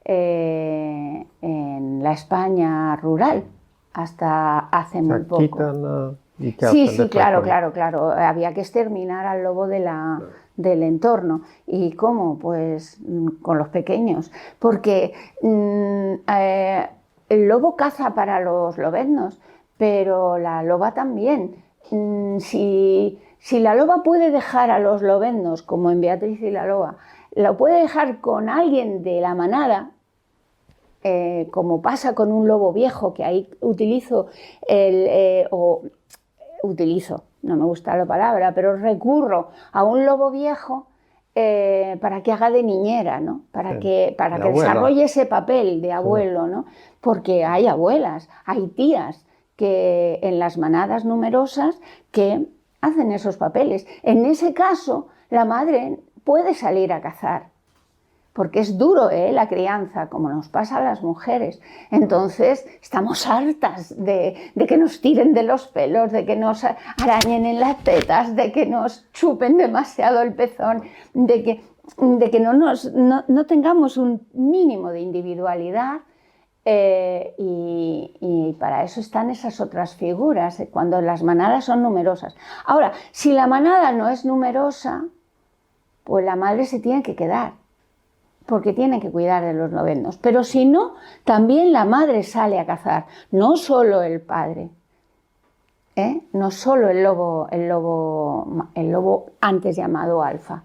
en la España rural hasta hace muy poco. Quitan, ¿y qué Sí, hacen sí, después? claro. Había que exterminar al lobo del entorno. ¿Y cómo? Pues con los pequeños. Porque el lobo caza para los lobeznos, pero la loba también. Si la loba puede dejar a los lobeznos, como en Beatriz y la loba, lo puede dejar con alguien de la manada, como pasa con un lobo viejo, que ahí no me gusta la palabra, pero recurro a un lobo viejo para que haga de niñera, ¿no? Para que desarrolle ese papel de abuelo, ¿no? Porque hay abuelas, hay tías que en las manadas numerosas que hacen esos papeles. En ese caso, la madre puede salir a cazar, porque es duro, la crianza, como nos pasa a las mujeres. Entonces estamos hartas de que nos tiren de los pelos, de que nos arañen en las tetas, de que nos chupen demasiado el pezón, de que no tengamos un mínimo de individualidad. Y para eso están esas otras figuras, cuando las manadas son numerosas. Ahora, si la manada no es numerosa, pues la madre se tiene que quedar, porque tiene que cuidar de los lobeznos. Pero si no, también la madre sale a cazar, no solo el padre, no solo el lobo antes llamado alfa.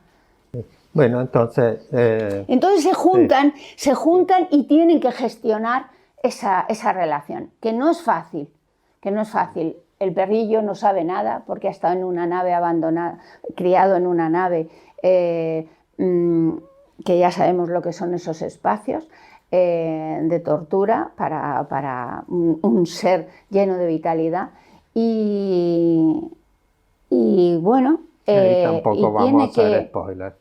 Bueno, entonces se juntan y tienen que gestionar esa relación, que no es fácil, El perrillo no sabe nada porque ha estado en una nave abandonada, criado en una nave, que ya sabemos lo que son esos espacios de tortura para un ser lleno de vitalidad. Y bueno, tampoco vamos a hacer spoilers.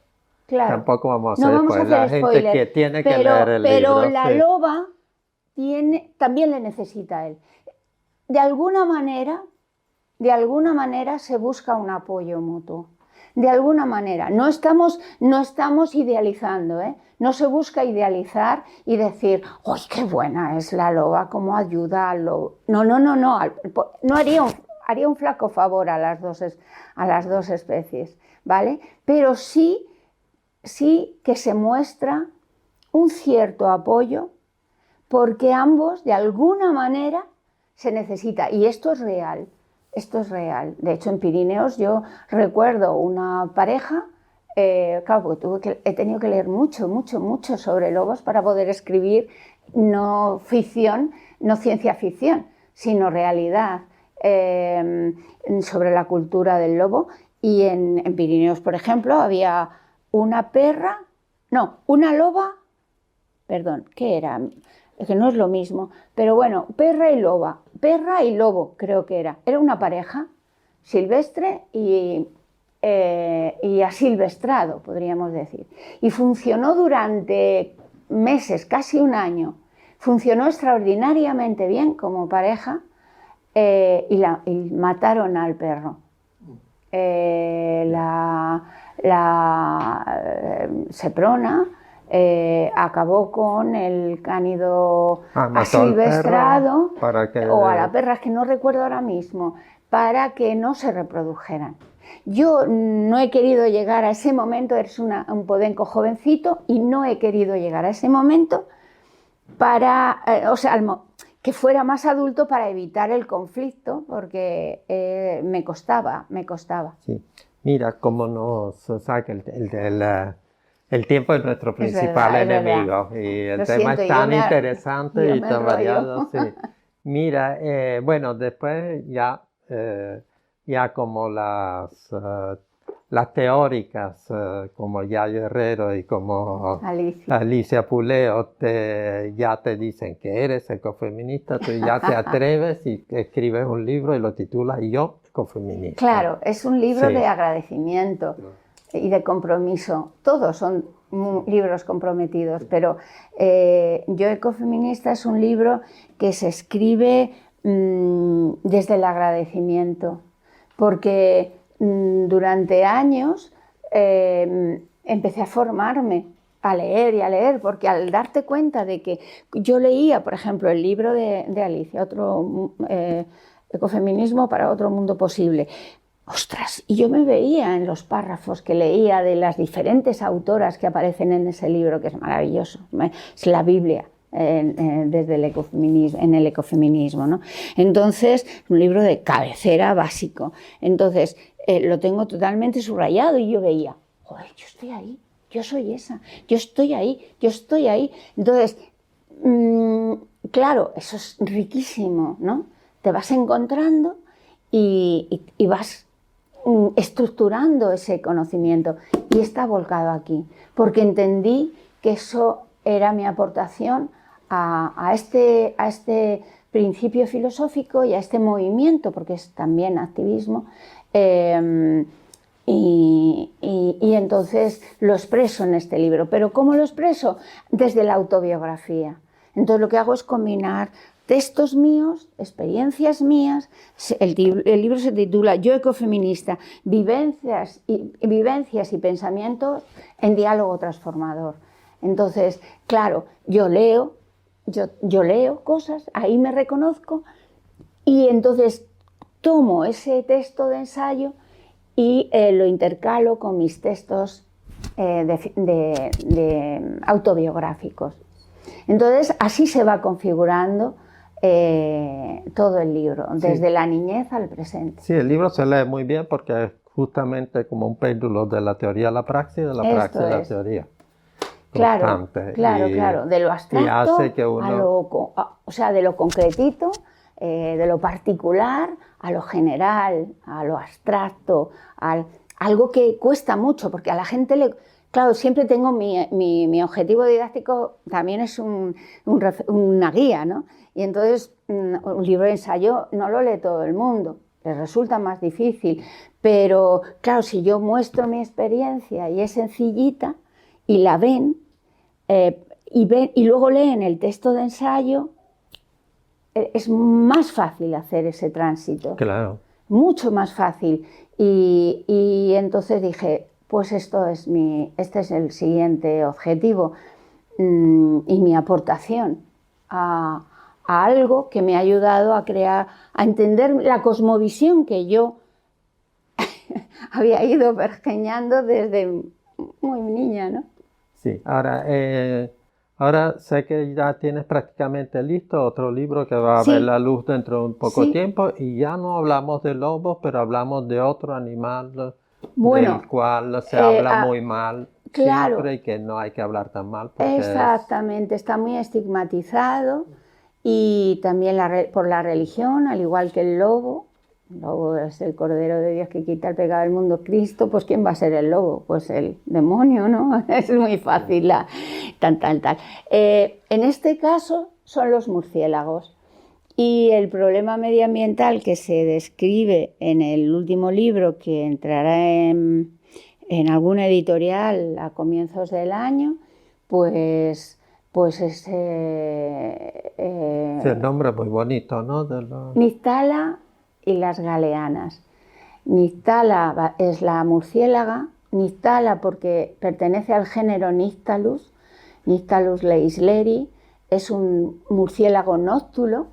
Claro, tampoco vamos a no hacer vamos a spoilers. hacer La gente que tiene que leer el libro. Pero la loba también le necesita a él. De alguna manera se busca un apoyo mutuo. De alguna manera. No estamos idealizando, No se busca idealizar y decir, ¡ay, qué buena es la loba! ¿Cómo ayuda al lobo? No. No haría un flaco favor a las dos especies, ¿vale? Pero sí que se muestra un cierto apoyo porque ambos, de alguna manera, se necesita. Y esto es real. De hecho, en Pirineos yo recuerdo una pareja, claro, porque he tenido que leer mucho sobre lobos para poder escribir no ficción, no ciencia ficción, sino realidad sobre la cultura del lobo. Y en Pirineos, por ejemplo, había una loba, perdón, ¿qué era? Es que no es lo mismo, pero bueno, perra y lobo creo que era una pareja silvestre y asilvestrado, podríamos decir, y funcionó durante meses, casi un año, funcionó extraordinariamente bien como pareja, y mataron al perro. La Seprona acabó con el cánido asilvestrado o a la perra, es que no recuerdo ahora mismo, para que no se reprodujeran. Yo no he querido llegar a ese momento, eres un podenco jovencito, y no he querido llegar a ese momento para, que fuera más adulto para evitar el conflicto, porque me costaba. Sí. Mira cómo nos saca el tiempo es nuestro principal enemigo. Y el tema es tan interesante y tan variado. Sí. Mira, bueno, después ya como las teóricas, como Yayo Herrero y como Alicia Puleo, ya te dicen que eres ecofeminista, tú ya te atreves y escribes un libro y lo titulas Yo Ecofeminista. Claro, es un libro de agradecimiento y de compromiso. Todos son libros comprometidos, pero Yo Ecofeminista es un libro que se escribe desde el agradecimiento, porque durante años empecé a formarme, a leer, porque al darte cuenta de que yo leía, por ejemplo, el libro de Alicia, Ecofeminismo para otro mundo posible. ¡Ostras! Y yo me veía en los párrafos que leía de las diferentes autoras que aparecen en ese libro, que es maravilloso, es la Biblia. Desde el ecofeminismo, ¿no? Entonces, un libro de cabecera básico. Entonces, lo tengo totalmente subrayado y yo veía, joder, yo estoy ahí, yo soy esa, yo estoy ahí. Entonces, claro, eso es riquísimo, ¿no? Te vas encontrando y vas estructurando ese conocimiento, y está volcado aquí, porque entendí que eso era mi aportación a este principio filosófico y a este movimiento, porque es también activismo, Y entonces lo expreso en este libro. ¿Pero cómo lo expreso? Desde la autobiografía. Entonces lo que hago es combinar textos míos, experiencias mías. El libro se titula Yo ecofeminista, vivencias y pensamientos en diálogo transformador. Entonces, claro, yo leo cosas, ahí me reconozco, y entonces tomo ese texto de ensayo y lo intercalo con mis textos autobiográficos. Entonces, así se va configurando todo el libro, desde la niñez al presente. Sí, el libro se lee muy bien porque es justamente como un péndulo de la teoría a la praxis, de la praxis a la teoría. Claro, claro, de lo abstracto a lo, de lo concretito, de lo particular a lo general, a lo abstracto, algo que cuesta mucho, porque a la gente le... Claro, siempre tengo mi objetivo didáctico, también es una guía, ¿no? Y entonces un libro de ensayo no lo lee todo el mundo, les resulta más difícil, pero claro, si yo muestro mi experiencia y es sencillita y la ven, y luego leen el texto de ensayo, es más fácil hacer ese tránsito. Claro. Mucho más fácil. Y entonces dije, pues este es el siguiente objetivo y mi aportación a algo que me ha ayudado a crear, a entender la cosmovisión que yo había ido pergeñando desde muy niña, ¿no? Sí, ahora sé que ya tienes prácticamente listo otro libro que va a ver la luz dentro de un poco tiempo, y ya no hablamos de lobos, pero hablamos de otro animal del cual se habla muy mal siempre, y que no hay que hablar tan mal. Exactamente, está muy estigmatizado, y también por la religión, al igual que el lobo. El lobo es el Cordero de Dios que quita el pecado del mundo. Cristo, pues ¿quién va a ser el lobo? Pues el demonio, ¿no? Es muy fácil, tal. En este caso son los murciélagos. Y el problema medioambiental que se describe en el último libro, que entrará en alguna editorial a comienzos del año, pues es... el nombre es muy bonito, ¿no? Niztala y las galeanas. Niztala es la murciélaga, Niztala porque pertenece al género Niztalus, Niztalus leisleri, es un murciélago nóctulo,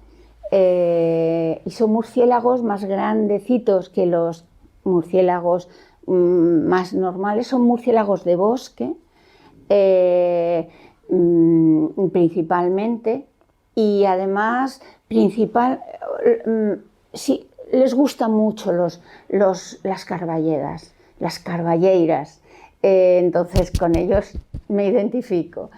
y son murciélagos más grandecitos que los murciélagos más normales, son murciélagos de bosque principalmente, y además sí, les gustan mucho las carballedas, las carballeiras, entonces con ellos me identifico.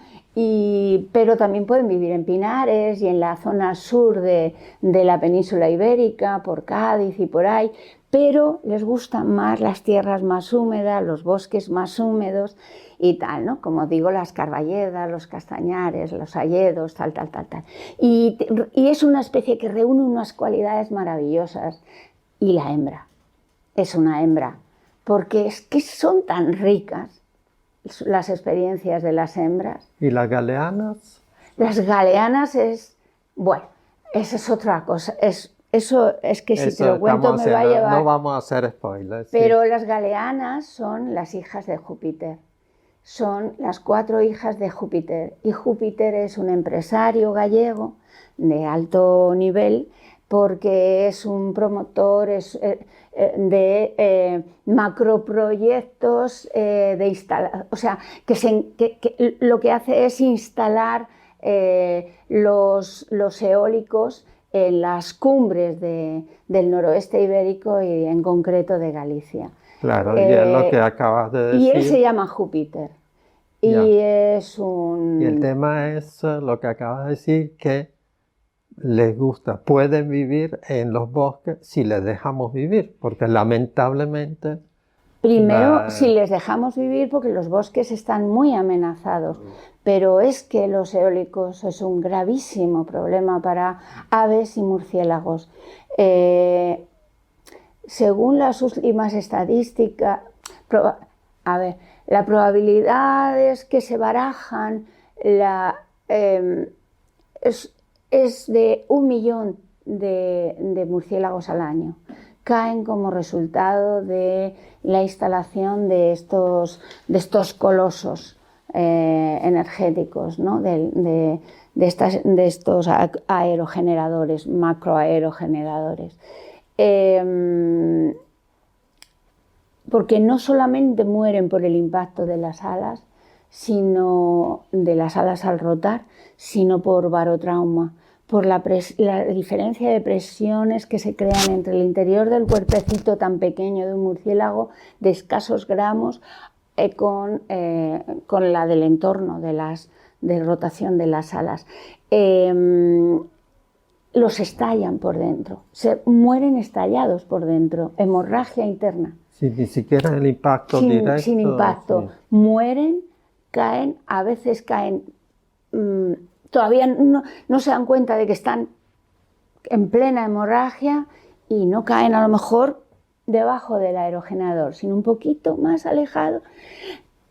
Pero también pueden vivir en pinares y en la zona sur de la península ibérica, por Cádiz y por ahí, pero les gustan más las tierras más húmedas, los bosques más húmedos y tal, ¿no? Como digo, las carballedas, los castañares, los hayedos, tal. Y es una especie que reúne unas cualidades maravillosas. Y la hembra, es una hembra, porque es que son tan ricas las experiencias de las hembras. ¿Y las galeanas? Las galeanas bueno, esa es otra cosa. Eso es que si te lo cuento me va a llevar... No vamos a hacer spoilers. Pero las galeanas son las hijas de Júpiter. Son las 4 hijas de Júpiter. Y Júpiter es un empresario gallego de alto nivel, porque es un promotor de macroproyectos de instalación. O sea, que lo que hace es instalar los eólicos en las cumbres del noroeste ibérico y en concreto de Galicia. Claro, y es lo que acabas de decir. Y él se llama Júpiter. Y es un... Y el tema es lo que acabas de decir, que les gusta, pueden vivir en los bosques si les dejamos vivir, porque lamentablemente... Primero, si les dejamos vivir, porque los bosques están muy amenazados, pero es que los eólicos es un gravísimo problema para aves y murciélagos. Según las últimas estadísticas, A ver, las probabilidades que se barajan es de 1 millón de murciélagos al año. Caen como resultado de la instalación de estos colosos energéticos, ¿no? de estos aerogeneradores, macroaerogeneradores. Porque no solamente mueren por el impacto de las alas, sino de las alas al rotar, sino por barotrauma, por la diferencia de presiones que se crean entre el interior del cuerpecito tan pequeño de un murciélago de escasos gramos con la del entorno de rotación de las alas. Los estallan por dentro, se mueren estallados por dentro, hemorragia interna. Sí, ni siquiera el impacto directo. Sin impacto, sí. Mueren, caen, a veces caen, todavía no se dan cuenta de que están en plena hemorragia y no caen a lo mejor debajo del aerogenerador, sino un poquito más alejado,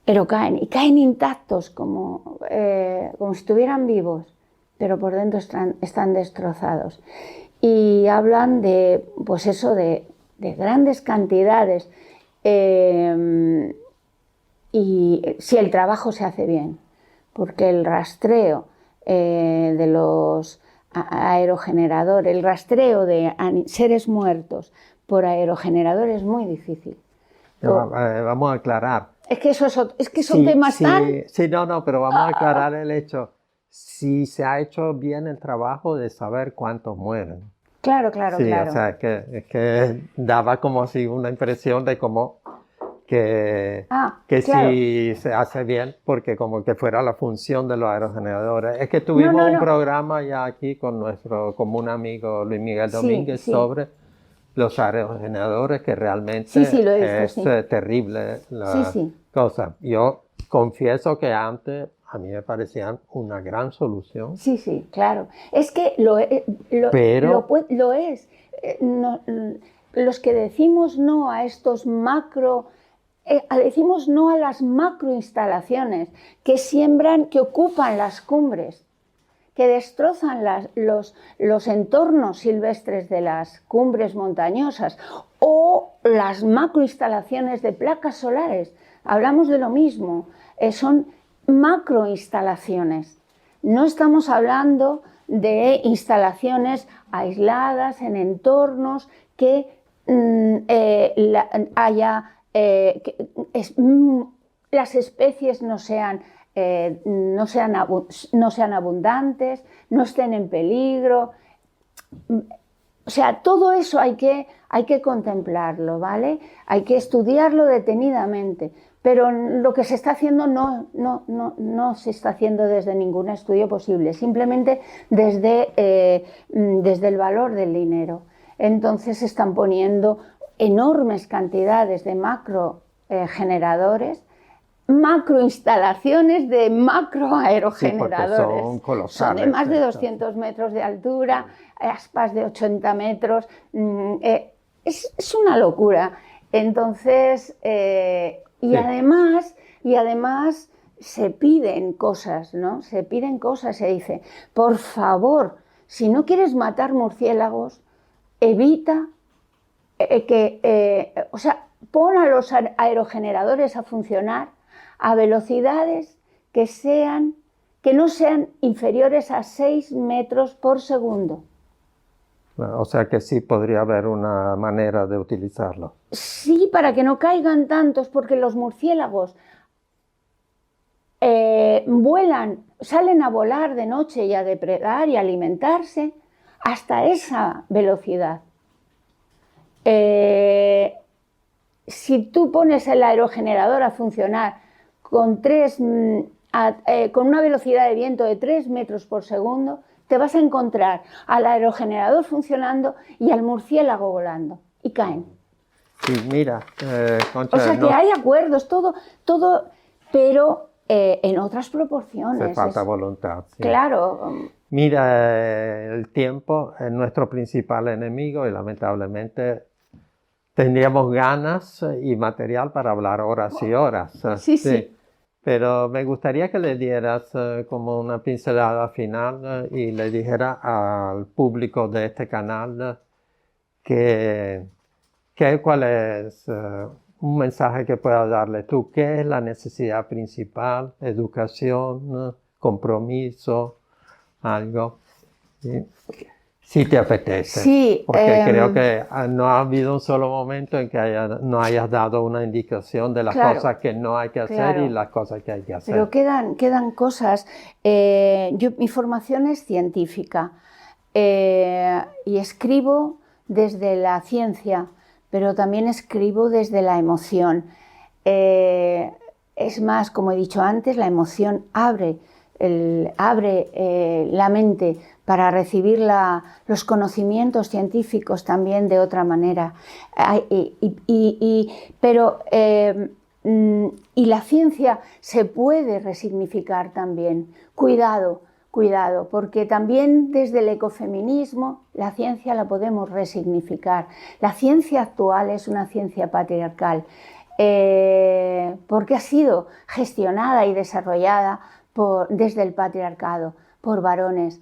pero caen, y caen intactos como si estuvieran vivos, pero por dentro están destrozados. Y hablan de, pues eso, de grandes cantidades, y si el trabajo se hace bien, porque el rastreo de los aerogeneradores, el rastreo de seres muertos por aerogenerador es muy difícil. Vamos a aclarar. Es que son temas tan... Sí, no, pero vamos a aclarar el hecho. Si se ha hecho bien el trabajo de saber cuántos mueren. Claro. Sí, o sea, es que daba como así una impresión de como que claro. Si se hace bien, porque como que fuera la función de los aerogeneradores. Es que tuvimos un programa ya aquí con nuestro común amigo Luis Miguel Domínguez sobre los aerogeneradores, que realmente es terrible la cosa. Yo confieso que antes a mí me parecían una gran solución. Sí, claro. Es que lo es. Los que decimos no a estos decimos no a las macroinstalaciones que siembran, que ocupan las cumbres, que destrozan los entornos silvestres de las cumbres montañosas, o las macroinstalaciones de placas solares. Hablamos de lo mismo, son macroinstalaciones. No estamos hablando de instalaciones aisladas en entornos que las especies no sean abundantes, no estén en peligro. O sea, todo eso hay que contemplarlo, ¿vale? Hay que estudiarlo detenidamente. Pero lo que se está haciendo no se está haciendo desde ningún estudio posible, simplemente desde el valor del dinero. Entonces se están poniendo enormes cantidades de macrogeneradores, macroinstalaciones de macroaerogeneradores. Son colosales. Son de más de 200 metros de altura, aspas de 80 metros. Es una locura. Entonces... Y además se piden cosas, ¿no? Se piden cosas, se dice, por favor, si no quieres matar murciélagos, evita pon a los aerogeneradores a funcionar a velocidades que no sean inferiores a 6 metros por segundo. O sea que sí podría haber una manera de utilizarlo. Sí, para que no caigan tantos, porque los murciélagos salen a volar de noche y a depredar y a alimentarse hasta esa velocidad. Si tú pones el aerogenerador a funcionar con una velocidad de viento de 3 metros por segundo, te vas a encontrar al aerogenerador funcionando y al murciélago volando, y caen. Sí, mira, Concha, o sea que hay acuerdos, todo, pero en otras proporciones. Hace falta voluntad. Sí. Claro. Mira, el tiempo es nuestro principal enemigo y lamentablemente tendríamos ganas y material para hablar horas y horas. Sí, sí. Pero me gustaría que le dieras como una pincelada final y le dijera al público de este canal cuál es un mensaje que puedas darle tú. ¿Qué es la necesidad principal? ¿Educación? ¿Compromiso? ¿Algo? ¿Sí? Si te apetece. Sí, Porque creo que no ha habido un solo momento en que no hayas dado una indicación de las claro, cosas que no hay que hacer claro. y las cosas que hay que hacer. Pero quedan cosas. Mi formación es científica y escribo desde la ciencia, pero también escribo desde la emoción. Es más, como he dicho antes, la emoción abre la mente para recibir los conocimientos científicos también de otra manera. Y la ciencia se puede resignificar también. Cuidado, porque también desde el ecofeminismo la ciencia la podemos resignificar. La ciencia actual es una ciencia patriarcal porque ha sido gestionada y desarrollada desde el patriarcado, por varones.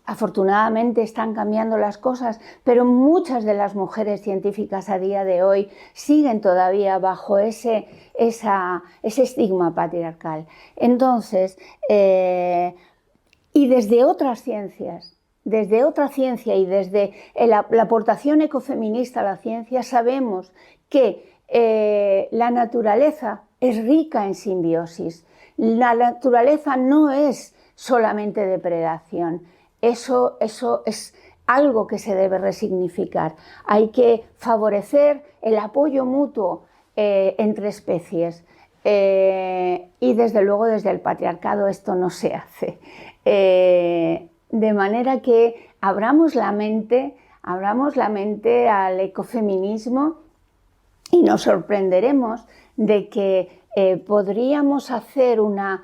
Afortunadamente están cambiando las cosas, pero muchas de las mujeres científicas a día de hoy siguen todavía bajo ese estigma patriarcal. Entonces, y desde otras ciencias, desde otra ciencia y desde la aportación ecofeminista a la ciencia, sabemos que la naturaleza es rica en simbiosis. La naturaleza no es solamente depredación. Eso es algo que se debe resignificar. Hay que favorecer el apoyo mutuo entre especies. Y desde luego desde el patriarcado esto no se hace. De manera que abramos la mente al ecofeminismo y nos sorprenderemos de que podríamos hacer una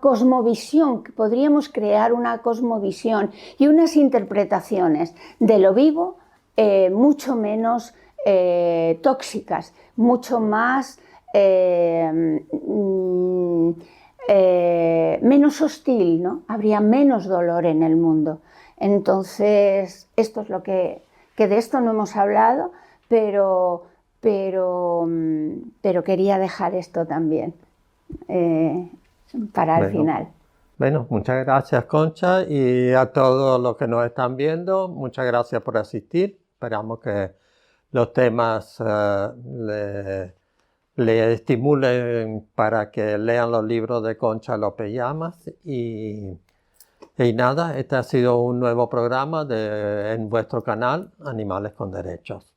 cosmovisión, podríamos crear una cosmovisión y unas interpretaciones de lo vivo mucho menos tóxicas, mucho más menos hostil, ¿no? Habría menos dolor en el mundo. Entonces, esto es lo que de esto no hemos hablado, pero quería dejar esto también para el final. Bueno, muchas gracias, Concha, y a todos los que nos están viendo, muchas gracias por asistir. Esperamos que los temas le estimulen para que lean los libros de Concha López Llamas. Y nada, este ha sido un nuevo programa en vuestro canal Animales con Derechos.